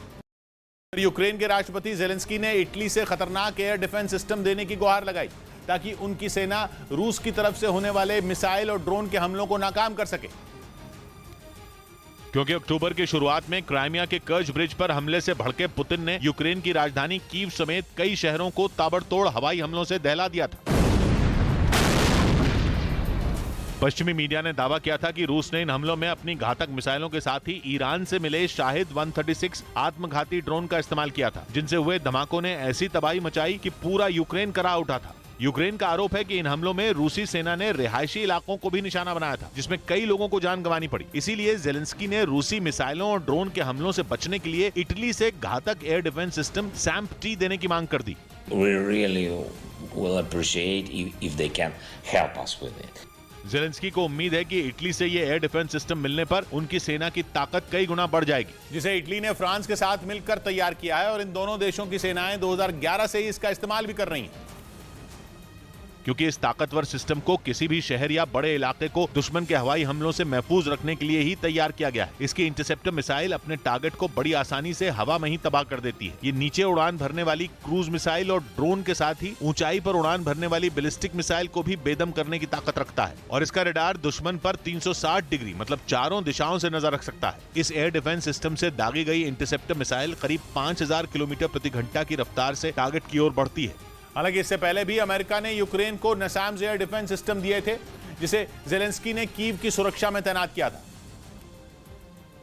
यूक्रेन के राष्ट्रपति जेलेंस्की ने इटली से खतरनाक एयर डिफेंस सिस्टम देने की गुहार लगाई ताकि उनकी सेना रूस की तरफ से होने वाले मिसाइल और ड्रोन के हमलों को नाकाम कर सके, क्योंकि अक्टूबर की शुरुआत में क्राइमिया के कर्ज ब्रिज पर हमले से भड़के पुतिन ने यूक्रेन की राजधानी कीव समेत कई शहरों को ताबड़तोड़ हवाई हमलों से दहला दिया था। पश्चिमी मीडिया ने दावा किया था कि रूस ने इन हमलों में अपनी घातक मिसाइलों के साथ ही ईरान से मिले शाहिद 136 आत्मघाती ड्रोन का इस्तेमाल किया था, जिनसे हुए धमाकों ने ऐसी तबाही मचाई कि पूरा यूक्रेन करा उठा था। यूक्रेन का आरोप है कि इन हमलों में रूसी सेना ने रिहायशी इलाकों को भी निशाना बनाया था, जिसमें कई लोगों को जान गंवानी पड़ी। इसीलिए जेलेंस्की ने रूसी मिसाइलों और ड्रोन के हमलों से बचने के लिए इटली से घातक एयर डिफेंस सिस्टम SAMP-T देने की मांग कर दी। जेलेंस्की को उम्मीद है कि इटली से ये एयर डिफेंस सिस्टम मिलने पर उनकी सेना की ताकत कई गुना बढ़ जाएगी, जिसे इटली ने फ्रांस के साथ मिलकर तैयार किया है और इन दोनों देशों की सेनाएं 2011 से ही इसका इस्तेमाल भी कर रही हैं। क्योंकि इस ताकतवर सिस्टम को किसी भी शहर या बड़े इलाके को दुश्मन के हवाई हमलों से महफूज रखने के लिए ही तैयार किया गया है। इसकी इंटरसेप्टर मिसाइल अपने टारगेट को बड़ी आसानी से हवा में ही तबाह कर देती है। ये नीचे उड़ान भरने वाली क्रूज मिसाइल और ड्रोन के साथ ही ऊंचाई पर उड़ान भरने वाली बैलिस्टिक मिसाइल को भी बेदम करने की ताकत रखता है और इसका रडार दुश्मन पर 360 डिग्री मतलब चारों दिशाओं से नजर रख सकता है। इस एयर डिफेंस सिस्टम से दागी गई इंटरसेप्टर मिसाइल करीब 5000 किलोमीटर प्रति घंटा की रफ्तार से टारगेट की ओर बढ़ती है। हालांकि इससे पहले भी अमेरिका ने यूक्रेन को NASAMS एयर डिफेंस सिस्टम दिए थे, जिसे जेलेंस्की ने कीव की सुरक्षा में तैनात किया था।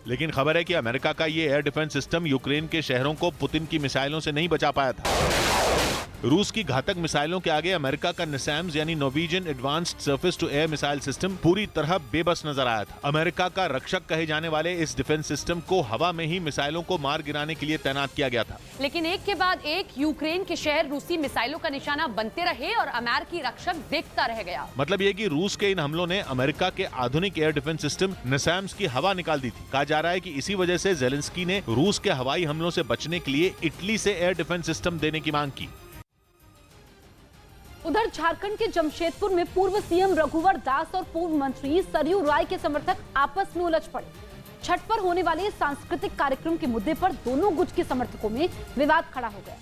लेकिन खबर है कि अमेरिका का ये एयर डिफेंस सिस्टम यूक्रेन के शहरों को पुतिन की मिसाइलों से नहीं बचा पाया था। रूस की घातक मिसाइलों के आगे अमेरिका का NASAMS यानी Norwegian advanced surface to air missile system पूरी तरह बेबस नजर आया था। अमेरिका का रक्षक कहे जाने वाले इस डिफेंस सिस्टम को हवा में ही मिसाइलों को मार गिराने के लिए तैनात किया गया था। लेकिन एक के बाद एक यूक्रेन के शहर रूसी मिसाइलों का निशाना बनते रहे और अमेरिकी रक्षक देखता रह गया। मतलब ये कि रूस के इन हमलों ने अमेरिका के आधुनिक एयर डिफेंस सिस्टम NASAMS की हवा निकाल दी थी। कहा जा रहा है कि इसी वजह से जेलेंस्की ने रूस के हवाई हमलों से बचने के लिए इटली से एयर डिफेंस सिस्टम देने की मांग की। उधर झारखंड के जमशेदपुर में पूर्व सीएम रघुवर दास और पूर्व मंत्री सरयू राय के समर्थक आपस में उलझ पड़े। छठ पर होने वाले सांस्कृतिक कार्यक्रम के मुद्दे पर दोनों गुट के समर्थकों में विवाद खड़ा हो गया।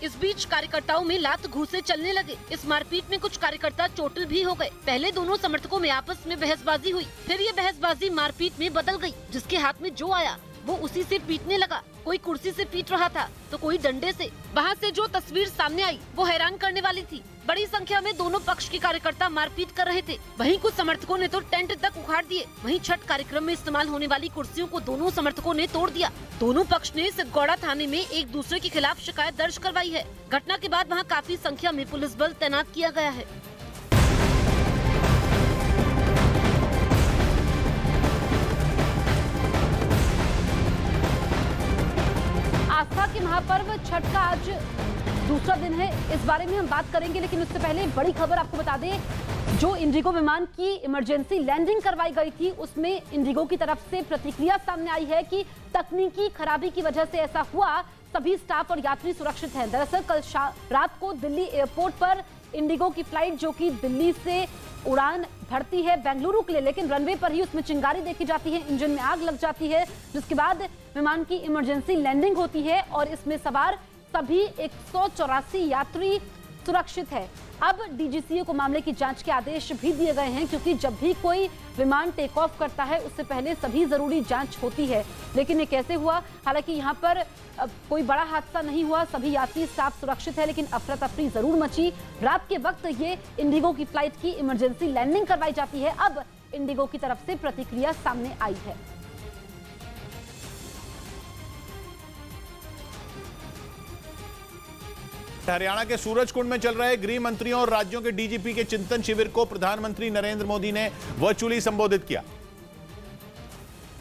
इस बीच कार्यकर्ताओं में लात घूंसे चलने लगे। इस मारपीट में कुछ कार्यकर्ता चोटिल भी हो गए। पहले दोनों समर्थकों में आपस में बहसबाजी हुई, फिर ये बहसबाजी मारपीट में बदल गई। जिसके हाथ में जो आया वो उसी से पीटने लगा। कोई कुर्सी से पीट रहा था तो कोई डंडे से। वहाँ से जो तस्वीर सामने आई वो हैरान करने वाली थी। बड़ी संख्या में दोनों पक्ष के कार्यकर्ता मारपीट कर रहे थे। वहीं कुछ समर्थकों ने तो टेंट तक उखाड़ दिए। वहीं छठ कार्यक्रम में इस्तेमाल होने वाली कुर्सियों को दोनों समर्थकों ने तोड़ दिया। दोनों पक्ष ने सिद्धगौड़ा थाने में एक दूसरे के खिलाफ शिकायत दर्ज करवाई है। घटना के बाद वहाँ काफी संख्या में पुलिस बल तैनात किया गया है। आस्था के महापर्व छठ का आज दूसरा दिन है। इस बारे में हम बात करेंगे, लेकिन उससे पहले बड़ी खबर आपको बता दें, जो इंडिगो विमान की इमरजेंसी लैंडिंग करवाई गई थी उसमें इंडिगो की तरफ से प्रतिक्रिया सामने आई है कि तकनीकी खराबी की वजह से ऐसा हुआ। सभी स्टाफ और यात्री सुरक्षित हैं। दरअसल कल रात को दिल्ली एयरपोर्ट पर इंडिगो की फ्लाइट जो कि दिल्ली से उड़ान भरती है बेंगलुरु के लिए, लेकिन रनवे पर ही उसमें चिंगारी देखी जाती है, इंजन में आग लग जाती है, जिसके बाद विमान की इमरजेंसी लैंडिंग होती है और इसमें सवार सभी 184 यात्री सुरक्षित है। अब डीजीसीए को मामले की जांच के आदेश भी दिए गए हैं, क्योंकि जब भी कोई विमान टेक ऑफ करता है उससे पहले सभी जरूरी जांच होती है। लेकिन ये कैसे हुआ? हालांकि यहाँ पर कोई बड़ा हादसा नहीं हुआ, सभी यात्री स्टाफ सुरक्षित है, लेकिन अफरा तफरी जरूर मची। रात के वक्त ये इंडिगो की फ्लाइट की इमरजेंसी लैंडिंग करवाई जाती है। अब इंडिगो की तरफ से प्रतिक्रिया सामने आई है। हरियाणा के सूरजकुंड में चल रहे गृह मंत्रियों और राज्यों के डीजीपी के चिंतन शिविर को प्रधानमंत्री नरेंद्र मोदी ने वर्चुअली संबोधित किया,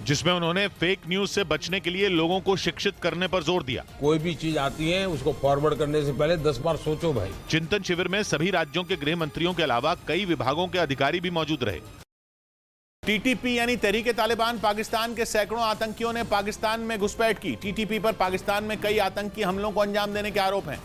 जिसमें उन्होंने फेक न्यूज से बचने के लिए लोगों को शिक्षित करने पर जोर दिया। कोई भी चीज आती है उसको फॉरवर्ड करने से पहले 10 बार सोचो भाई। चिंतन शिविर में सभी राज्यों के गृह मंत्रियों के अलावा कई विभागों के अधिकारी भी मौजूद रहे। टीटीपी यानी तहरीके तालिबान पाकिस्तान के सैकड़ों आतंकियों ने पाकिस्तान में घुसपैठ की। टीटीपी पर पाकिस्तान में कई आतंकी हमलों को अंजाम देने के आरोप हैं।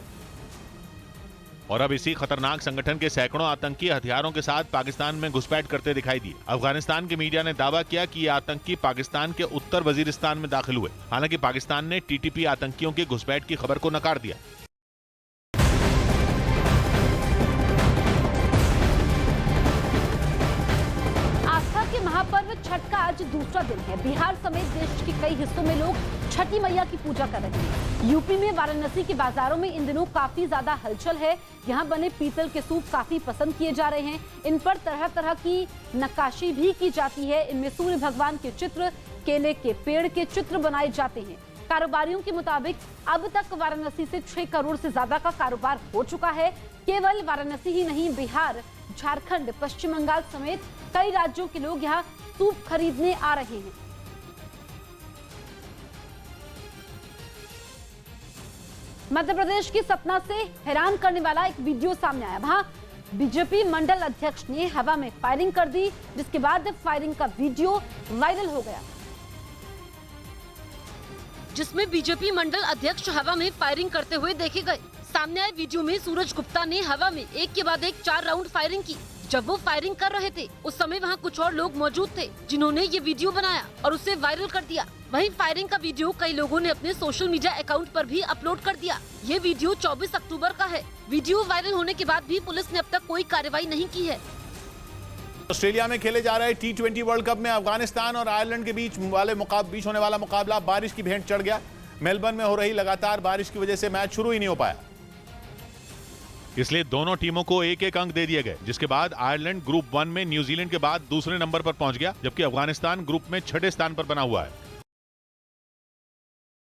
और अब इसी खतरनाक संगठन के सैकड़ों आतंकी हथियारों के साथ पाकिस्तान में घुसपैठ करते दिखाई दिए। अफगानिस्तान के मीडिया ने दावा किया कि ये आतंकी पाकिस्तान के उत्तर वजीरिस्तान में दाखिल हुए। हालांकि पाकिस्तान ने टीटीपी आतंकियों की घुसपैठ की खबर को नकार दिया। आस्था के महापर्व छठ का आज दूसरा दिन है। बिहार समेत देश के कई हिस्सों में लोग छठी मैया की पूजा कर रहे हैं। यूपी में वाराणसी के बाजारों में इन दिनों काफी ज्यादा हलचल है। यहाँ बने पीतल के सूप काफी पसंद किए जा रहे हैं। इन पर तरह तरह की नक्काशी भी की जाती है। इनमें सूर्य भगवान के चित्र, केले के पेड़ के चित्र बनाए जाते हैं। कारोबारियों के मुताबिक अब तक वाराणसी से 6 करोड़ से ज्यादा का कारोबार हो चुका है। केवल वाराणसी ही नहीं, बिहार, झारखंड, पश्चिम बंगाल समेत कई राज्यों के लोग यहाँ सूप खरीदने आ रहे हैं। मध्य प्रदेश की सतना से हैरान करने वाला एक वीडियो सामने आया। वहां बीजेपी मंडल अध्यक्ष ने हवा में फायरिंग कर दी, जिसके बाद फायरिंग का वीडियो वायरल हो गया, जिसमें बीजेपी मंडल अध्यक्ष हवा में फायरिंग करते हुए देखे गए। सामने आए वीडियो में सूरज गुप्ता ने हवा में एक के बाद एक 4 राउंड फायरिंग की। जब वो फायरिंग कर रहे थे उस समय वहाँ कुछ और लोग मौजूद थे, जिन्होंने ये वीडियो बनाया और उसे वायरल कर दिया। वहीं फायरिंग का वीडियो कई लोगों ने अपने सोशल मीडिया अकाउंट पर भी अपलोड कर दिया। ये वीडियो 24 अक्टूबर का है। वीडियो वायरल होने के बाद भी पुलिस ने अब तक कोई कार्रवाई नहीं की है। ऑस्ट्रेलिया में खेले जा रहे T20 वर्ल्ड कप में अफगानिस्तान और आयरलैंड के बीच होने वाला मुकाबला बारिश की भेंट चढ़ गया। मेलबर्न में हो रही लगातार बारिश की वजह से मैच शुरू ही नहीं हो पाया। इसलिए दोनों टीमों को एक एक अंक दे दिए गए, जिसके बाद आयरलैंड ग्रुप 1 में न्यूजीलैंड के बाद दूसरे नंबर पर पहुंच गया, जबकि अफगानिस्तान ग्रुप में 6ठे स्थान पर बना हुआ है।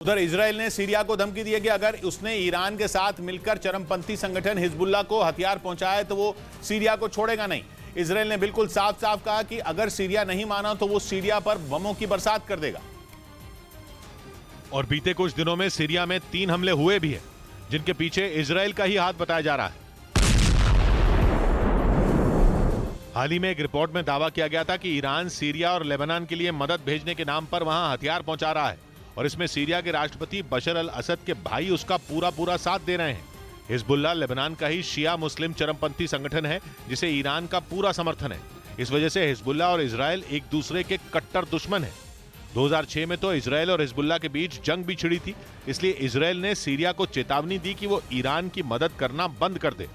उधर इजराइल ने सीरिया को धमकी दी है कि अगर उसने ईरान के साथ मिलकर चरमपंथी संगठन हिजबुल्ला को हथियार पहुंचाए तो वो सीरिया को छोड़ेगा नहीं। इजराइल ने बिल्कुल साफ साफ कहा कि अगर सीरिया नहीं माना तो वो सीरिया पर बमों की बरसात कर देगा। और बीते कुछ दिनों में सीरिया में 3 हमले हुए भी हैं, जिनके पीछे इजराइल का ही हाथ बताया जा रहा है। हाल ही में एक रिपोर्ट में दावा किया गया था कि ईरान सीरिया और लेबनान के लिए मदद भेजने के नाम पर वहां हथियार पहुंचा रहा है, और इसमें सीरिया के राष्ट्रपति बशर अल असद के भाई उसका पूरा साथ दे रहे हैं। हिजबुल्लाह लेबनान का ही शिया मुस्लिम चरमपंथी संगठन है, जिसे ईरान का पूरा समर्थन है। इस वजह से हिजबुल्लाह और इजराइल एक दूसरे के कट्टर दुश्मन हैं। 2006 में तो इजराइल और हिजबुल्लाह के बीच जंग भी छिड़ी थी। इसलिए इजराइल ने सीरिया को चेतावनी दी कि वो ईरान की मदद करना बंद कर दे।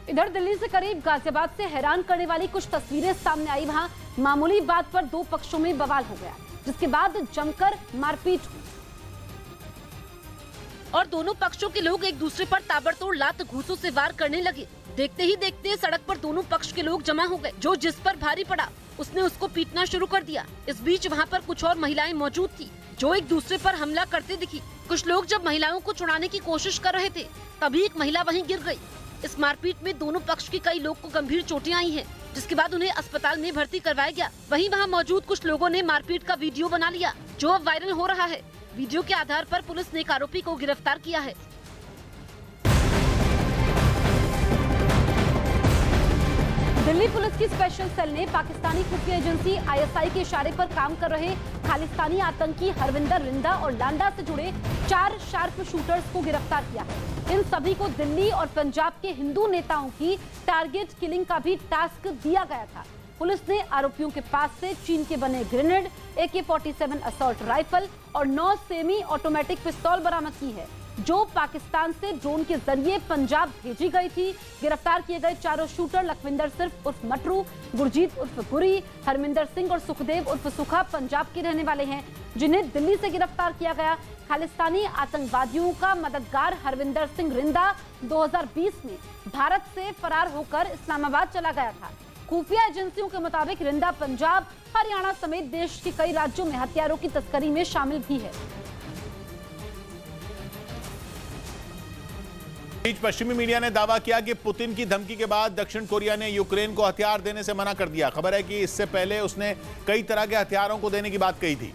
इधर दिल्ली से करीब गाजियाबाद से हैरान करने वाली कुछ तस्वीरें सामने आई। वहां मामूली बात पर 2 पक्षों में बवाल हो गया, जिसके बाद जमकर मारपीट हुई और दोनों पक्षों के लोग एक दूसरे पर ताबड़तोड़ लात घूंसों से वार करने लगे। देखते ही देखते सड़क पर दोनों पक्ष के लोग जमा हो गए। जो जिस पर भारी पड़ा उसने उसको पीटना शुरू कर दिया। इस बीच वहाँ पर कुछ और महिलाएं मौजूद थी, जो एक दूसरे पर हमला करते दिखी। कुछ लोग जब महिलाओं को छुड़ाने की कोशिश कर रहे थे, तभी एक महिला वहीं गिर गई। इस मारपीट में दोनों पक्ष के कई लोग को गंभीर चोटें आई हैं, जिसके बाद उन्हें अस्पताल में भर्ती करवाया गया। वहीं वहां मौजूद कुछ लोगों ने मारपीट का वीडियो बना लिया, जो अब वायरल हो रहा है। वीडियो के आधार पर पुलिस ने एक आरोपी को गिरफ्तार किया है। दिल्ली पुलिस की स्पेशल सेल ने पाकिस्तानी खुफिया एजेंसी ISI के इशारे पर काम कर रहे खालिस्तानी आतंकी हरविंदर रिंदा और लांडा से जुड़े 4 शार्प शूटर्स को गिरफ्तार किया है। इन सभी को दिल्ली और पंजाब के हिंदू नेताओं की टारगेट किलिंग का भी टास्क दिया गया था। पुलिस ने आरोपियों के पास से चीन के बने ग्रेनेड, AK-47 असॉल्ट राइफल और 9 सेमी ऑटोमेटिक पिस्तौल बरामद की है, जो पाकिस्तान से ड्रोन के जरिए पंजाब भेजी गई थी। गिरफ्तार किए गए चारों शूटर लखविंदर सिर्फ उर्फ मटरू, गुरजीत उर्फ गुरी, हरमिंदर सिंह और सुखदेव उर्फ सुखा पंजाब के रहने वाले हैं, जिन्हें दिल्ली से गिरफ्तार किया गया। खालिस्तानी आतंकवादियों का मददगार हरविंदर सिंह रिंदा 2020 में भारत से फरार होकर इस्लामाबाद चला गया था। खुफिया एजेंसियों के मुताबिक रिंदा पंजाब, हरियाणा समेत देश के कई राज्यों में हथियारों की तस्करी में शामिल भी है। पश्चिमी मीडिया ने दावा किया कि पुतिन की धमकी के बाद दक्षिण कोरिया ने यूक्रेन को हथियार देने से मना कर दिया। खबर है कि इससे पहले उसने कई तरह के हथियारों को देने की बात कही थी,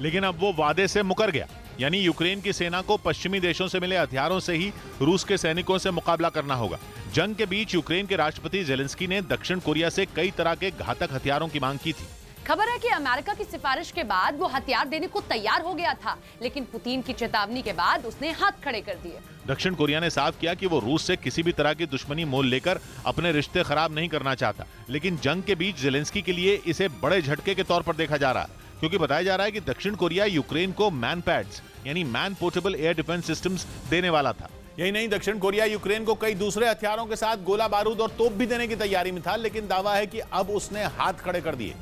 लेकिन अब वो वादे से मुकर गया। यानी यूक्रेन की सेना को पश्चिमी देशों से मिले हथियारों से ही रूस के सैनिकों से मुकाबला करना होगा। जंग के बीच यूक्रेन के राष्ट्रपति जेलेंस्की ने दक्षिण कोरिया से कई तरह के घातक हथियारों की मांग की थी। खबर है कि अमेरिका की सिफारिश के बाद वो हथियार देने को तैयार हो गया था, लेकिन पुतिन की चेतावनी के बाद उसने हाथ खड़े कर दिए। दक्षिण कोरिया ने साफ किया कि वो रूस से किसी भी तरह की दुश्मनी मोल लेकर अपने रिश्ते खराब नहीं करना चाहता, लेकिन जंग के बीच जेलेंस्की के लिए इसे बड़े झटके के तौर पर देखा जा रहा है, क्योंकि बताया जा रहा है कि दक्षिण कोरिया यूक्रेन को मैन पैड्स यानी man portable air defence systems देने वाला था। यही नहीं, दक्षिण कोरिया यूक्रेन को कई दूसरे हथियारों के साथ गोला बारूद और तोप भी देने की तैयारी में था, लेकिन दावा है कि अब उसने हाथ खड़े कर दिए,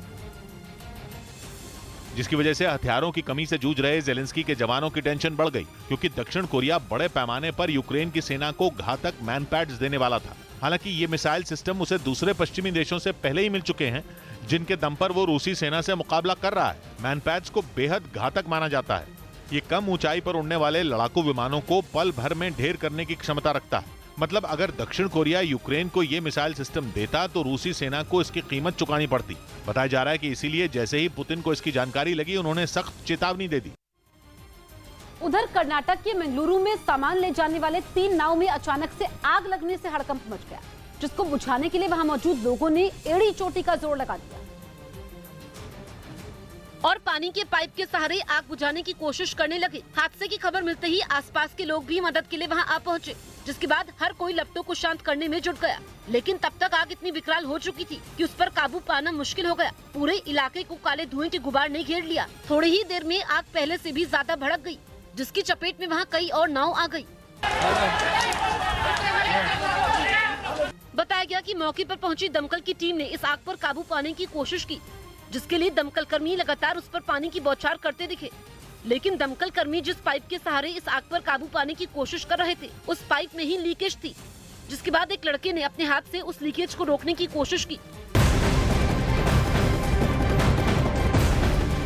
जिसकी वजह से हथियारों की कमी से जूझ रहे जेलेंस्की के जवानों की टेंशन बढ़ गई, क्योंकि दक्षिण कोरिया बड़े पैमाने पर यूक्रेन की सेना को घातक मैन पैड्स देने वाला था। हालांकि ये मिसाइल सिस्टम उसे दूसरे पश्चिमी देशों से पहले ही मिल चुके हैं, जिनके दम पर वो रूसी सेना से मुकाबला कर रहा है। मैन पैड्स को बेहद घातक माना जाता है। ये कम ऊंचाई पर उड़ने वाले लड़ाकू विमानों को पल भर में ढेर करने की क्षमता रखता है। मतलब अगर दक्षिण कोरिया यूक्रेन को ये मिसाइल सिस्टम देता तो रूसी सेना को इसकी कीमत चुकानी पड़ती। बताया जा रहा है कि इसीलिए जैसे ही पुतिन को इसकी जानकारी लगी, उन्होंने सख्त चेतावनी दे दी। उधर कर्नाटक के मंगलुरु में सामान ले जाने वाले 3 नाव में अचानक से आग लगने से हड़कंप मच गया, जिसको बुझाने के लिए वहां मौजूद लोगों ने एड़ी चोटी का जोर लगा दिया और पानी के पाइप के सहारे आग बुझाने की कोशिश करने लगे। हादसे की खबर मिलते ही आसपास के लोग भी मदद के लिए वहां आ पहुंचे, जिसके बाद हर कोई लपटों को शांत करने में जुट गया। लेकिन तब तक आग इतनी विकराल हो चुकी थी कि उस पर काबू पाना मुश्किल हो गया। पूरे इलाके को काले धुएं के गुबार ने घेर लिया। थोड़ी ही देर में आग पहले से भी ज्यादा भड़क गई, जिसकी चपेट में वहाँ कई और नाव आ गयी। बताया गया कि मौके पर पहुंची दमकल की टीम ने इस आग पर काबू पाने की कोशिश की, जिसके लिए दमकल कर्मी लगातार उस पर पानी की बौछार करते दिखे। लेकिन दमकल कर्मी जिस पाइप के सहारे इस आग पर काबू पाने की कोशिश कर रहे थे, उस पाइप में ही लीकेज थी, जिसके बाद एक लड़के ने अपने हाथ से उस लीकेज को रोकने की कोशिश की।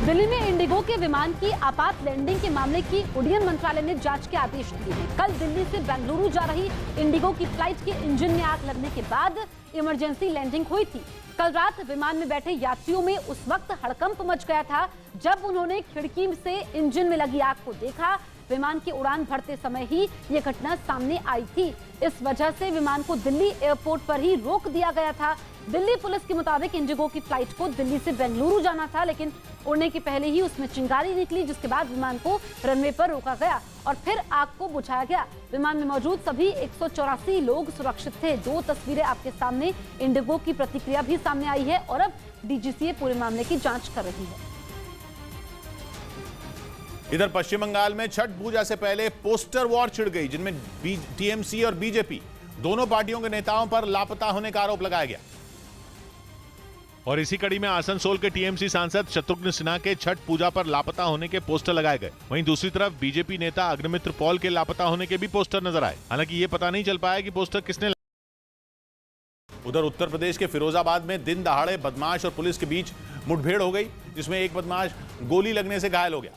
दिल्ली में इंडिगो के विमान की आपात लैंडिंग के मामले की उड्डयन मंत्रालय ने जांच के आदेश दिए हैं। कल दिल्ली से बेंगलुरु जा रही इंडिगो की फ्लाइट के इंजन में आग लगने के बाद इमरजेंसी लैंडिंग हुई थी। कल रात विमान में बैठे यात्रियों में उस वक्त हड़कंप मच गया था जब उन्होंने खिड़की से इंजन में लगी आग को देखा। विमान की उड़ान भरते समय ही ये घटना सामने आई थी। इस वजह से विमान को दिल्ली एयरपोर्ट पर ही रोक दिया गया था। दिल्ली पुलिस के मुताबिक इंडिगो की फ्लाइट को दिल्ली से बेंगलुरु जाना था, लेकिन उड़ने के पहले ही उसमें चिंगारी निकली, जिसके बाद विमान को रनवे पर रोका गया और फिर आग को बुझाया गया। विमान में मौजूद सभी 184 लोग सुरक्षित थे। 2 तस्वीरें आपके सामने। इंडिगो की प्रतिक्रिया भी सामने आई है और अब डीजीसीए पूरे मामले की जांच कर रही है। इधर पश्चिम बंगाल में छठ पूजा से पहले पोस्टर वॉर छिड़ गई, जिनमें टीएमसी और बीजेपी दोनों पार्टियों के नेताओं पर लापता होने का आरोप लगाया गया। और इसी कड़ी में आसनसोल के टीएमसी सांसद शत्रुघ्न सिन्हा के छठ पूजा पर लापता होने के पोस्टर लगाए गए। वहीं दूसरी तरफ बीजेपी नेता अग्निमित्र पॉल के लापता होने के भी पोस्टर नजर आए। हालांकि ये पता नहीं चल पाया कि पोस्टर किसने। उधर उत्तर प्रदेश के फिरोजाबाद में दिन दहाड़े बदमाश और पुलिस के बीच मुठभेड़ हो गई, जिसमें एक बदमाश गोली लगने से घायल हो गया,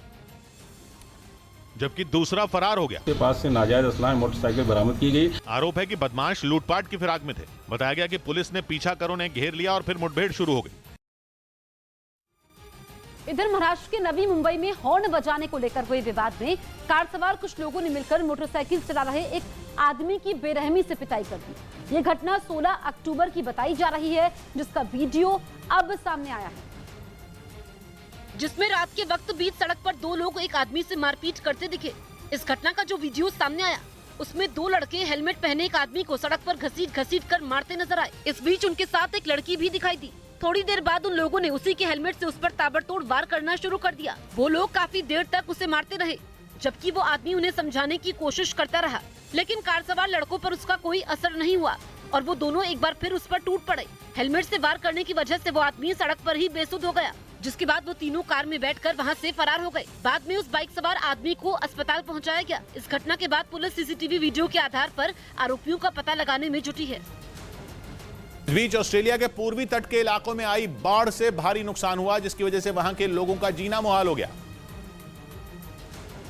जबकि दूसरा फरार हो गया। के पास से नाजायज असलाह मोटरसाइकिल बरामद की गई। आरोप है कि बदमाश लूटपाट की फिराक में थे। बताया गया कि पुलिस ने पीछा कर उन्हें घेर लिया और फिर मुठभेड़ शुरू हो गई। इधर महाराष्ट्र के नवी मुंबई में हॉर्न बजाने को लेकर हुए विवाद में कार सवार कुछ लोगों ने मिलकर मोटरसाइकिल चला रहे एक आदमी की बेरहमी से पिटाई कर दी। ये घटना 16 अक्टूबर की बताई जा रही है, जिसका वीडियो अब सामने आया है, जिसमें रात के वक्त बीच सड़क पर 2 लोग एक आदमी से मारपीट करते दिखे। इस घटना का जो वीडियो सामने आया, उसमें 2 लड़के हेलमेट पहने एक आदमी को सड़क पर घसीट कर मारते नजर आए। इस बीच उनके साथ एक लड़की भी दिखाई दी। थोड़ी देर बाद उन लोगों ने उसी के हेलमेट से उस पर ताबड़तोड़ वार करना शुरू कर दिया। वो लोग काफी देर तक उसे मारते रहे, जबकि वो आदमी उन्हें समझाने की कोशिश करता रहा, लेकिन कार सवार लड़कों पर उसका कोई असर नहीं हुआ और वो दोनों एक बार फिर उस पर टूट पड़े। हेलमेट से वार करने की वजह से वो आदमी सड़क पर ही बेसुध हो गया, जिसके बाद वो तीनों कार में बैठकर वहां से फरार हो गए। बाद में उस बाइक सवार आदमी को अस्पताल पहुंचाया गया। इस घटना के बाद पुलिस सीसीटीवी वीडियो के आधार पर आरोपियों का पता लगाने में जुटी है। इस बीच ऑस्ट्रेलिया के पूर्वी तट के इलाकों में आई बाढ़ से भारी नुकसान हुआ, जिसकी वजह से वहां के लोगों का जीना मुहाल हो गया,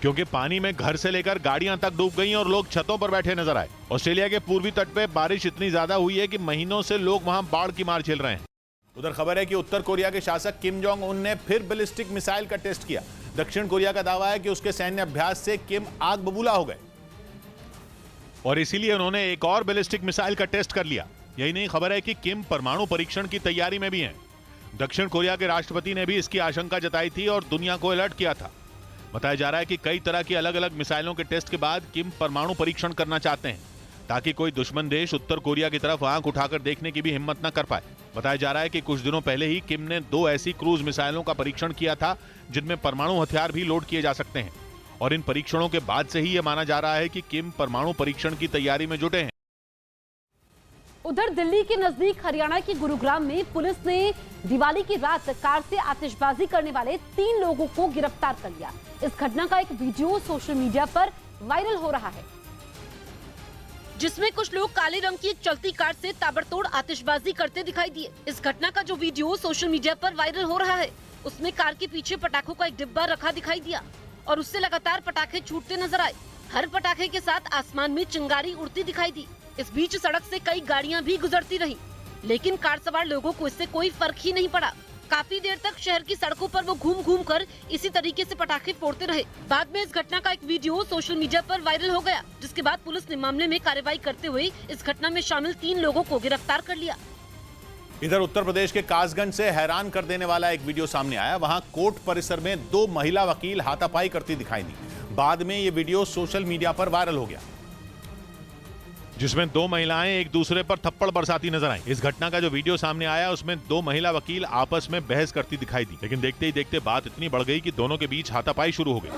क्योंकि पानी में घर से लेकर गाड़ियां तक डूब गईं और लोग छतों पर बैठे नजर आए। ऑस्ट्रेलिया के पूर्वी तट पे बारिश इतनी ज्यादा हुई है कि महीनों से लोग वहां बाढ़ की मार झेल रहे हैं। उधर खबर है कि उत्तर कोरिया के शासक किम जोंग उन ने फिर बैलिस्टिक मिसाइल का टेस्ट किया। दक्षिण कोरिया का दावा है कि उसके सैन्य अभ्यास से किम आग बबूला हो गए और इसीलिए उन्होंने एक और बैलिस्टिक मिसाइल का टेस्ट कर लिया। यही नहीं, खबर है कि किम परमाणु परीक्षण की तैयारी में भी हैं। दक्षिण कोरिया के राष्ट्रपति ने भी इसकी आशंका जताई थी और दुनिया को अलर्ट किया था। बताया जा रहा है कि कई तरह की अलग अलग मिसाइलों के टेस्ट के बाद किम परमाणु परीक्षण करना चाहते हैं, ताकि कोई दुश्मन देश उत्तर कोरिया की तरफ आंख उठाकर देखने की भी हिम्मत न कर पाए। बताया जा रहा है कि कुछ दिनों पहले ही किम ने 2 ऐसी क्रूज मिसाइलों का परीक्षण किया था जिनमें परमाणु हथियार भी लोड किए जा सकते हैं, और इन परीक्षणों के बाद से ही यह माना जा रहा है कि किम परमाणु परीक्षण की तैयारी में जुटे हैं। उधर दिल्ली के नजदीक हरियाणा के गुरुग्राम में पुलिस ने दिवाली की रात कार से आतिशबाजी करने वाले 3 लोगों को गिरफ्तार कर लिया। इस घटना का एक वीडियो सोशल मीडिया पर वायरल हो रहा है, जिसमें कुछ लोग काले रंग की एक चलती कार से ताबड़तोड़ आतिशबाजी करते दिखाई दिए। इस घटना का जो वीडियो सोशल मीडिया पर वायरल हो रहा है, उसमें कार के पीछे पटाखों का एक डिब्बा रखा दिखाई दिया और उससे लगातार पटाखे छूटते नजर आए। हर पटाखे के साथ आसमान में चिंगारी उड़ती दिखाई दी। इस बीच सड़क से कई गाड़ियां भी गुजरती रहीं, लेकिन कार सवार लोगों को इससे कोई फर्क ही नहीं पड़ा। काफी देर तक शहर की सड़कों पर वो घूम घूम कर इसी तरीके से पटाखे फोड़ते रहे। बाद में इस घटना का एक वीडियो सोशल मीडिया पर वायरल हो गया, जिसके बाद पुलिस ने मामले में कार्रवाई करते हुए इस घटना में शामिल 3 लोगों को गिरफ्तार कर लिया। इधर उत्तर प्रदेश के कासगंज से हैरान कर देने वाला एक वीडियो सामने आया। वहां कोर्ट परिसर में 2 महिला वकील हाथापाई करती दिखाई दी। बाद में ये वीडियो सोशल मीडिया पर वायरल हो गया, जिसमें 2 महिलाएं एक दूसरे पर थप्पड़ बरसाती नजर आईं। इस घटना का जो वीडियो सामने आया उसमें 2 महिला वकील आपस में बहस करती दिखाई दी, लेकिन देखते ही देखते बात इतनी बढ़ गई कि दोनों के बीच हाथापाई शुरू हो गई।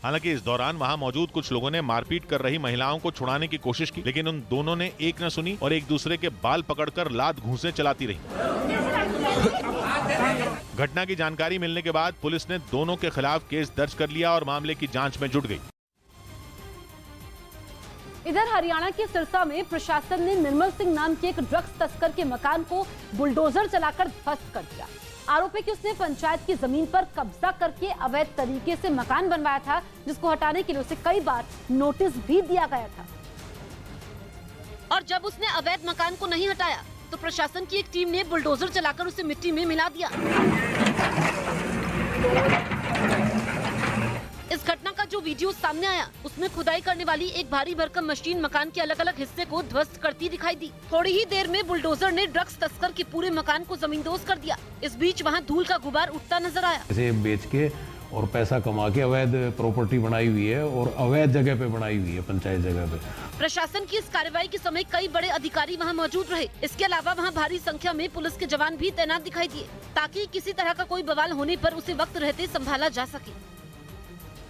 हालांकि इस दौरान वहां मौजूद कुछ लोगों ने मारपीट कर रही महिलाओं को छुड़ाने की कोशिश की, लेकिन उन दोनों ने एक न सुनी और एक दूसरे के बाल पकड़कर लात घूंसे चलाती रही। घटना की जानकारी मिलने के बाद पुलिस ने दोनों के खिलाफ केस दर्ज कर लिया और मामले की जांच में जुट गई। इधर हरियाणा के सिरसा में प्रशासन ने निर्मल सिंह नाम के एक ड्रग्स तस्कर के मकान को बुलडोजर चलाकर ध्वस्त कर दिया। आरोप है कि उसने पंचायत की जमीन पर कब्जा करके अवैध तरीके से मकान बनवाया था, जिसको हटाने के लिए उसे कई बार नोटिस भी दिया गया था। और जब उसने अवैध मकान को नहीं हटाया तो प्रशासन की एक टीम ने बुलडोजर चलाकर उसे मिट्टी में मिला दिया। इस घटना का जो वीडियो सामने आया उसमें खुदाई करने वाली एक भारी भरकम मशीन मकान के अलग अलग हिस्से को ध्वस्त करती दिखाई दी। थोड़ी ही देर में बुलडोजर ने ड्रग्स तस्कर के पूरे मकान को जमींदोज कर दिया। इस बीच वहां धूल का गुबार उठता नजर आया। इसे बेच के और पैसा कमा के अवैध प्रॉपर्टी बनाई हुई है और अवैध जगह पे बनाई हुई है, पंचायत जगह पे। प्रशासन की इस कार्रवाई के समय कई बड़े अधिकारी वहां मौजूद रहे। इसके अलावा वहां भारी संख्या में पुलिस के जवान भी तैनात दिखाई दिए, ताकि किसी तरह का कोई बवाल होने पर उसे वक्त रहते संभाला जा सके।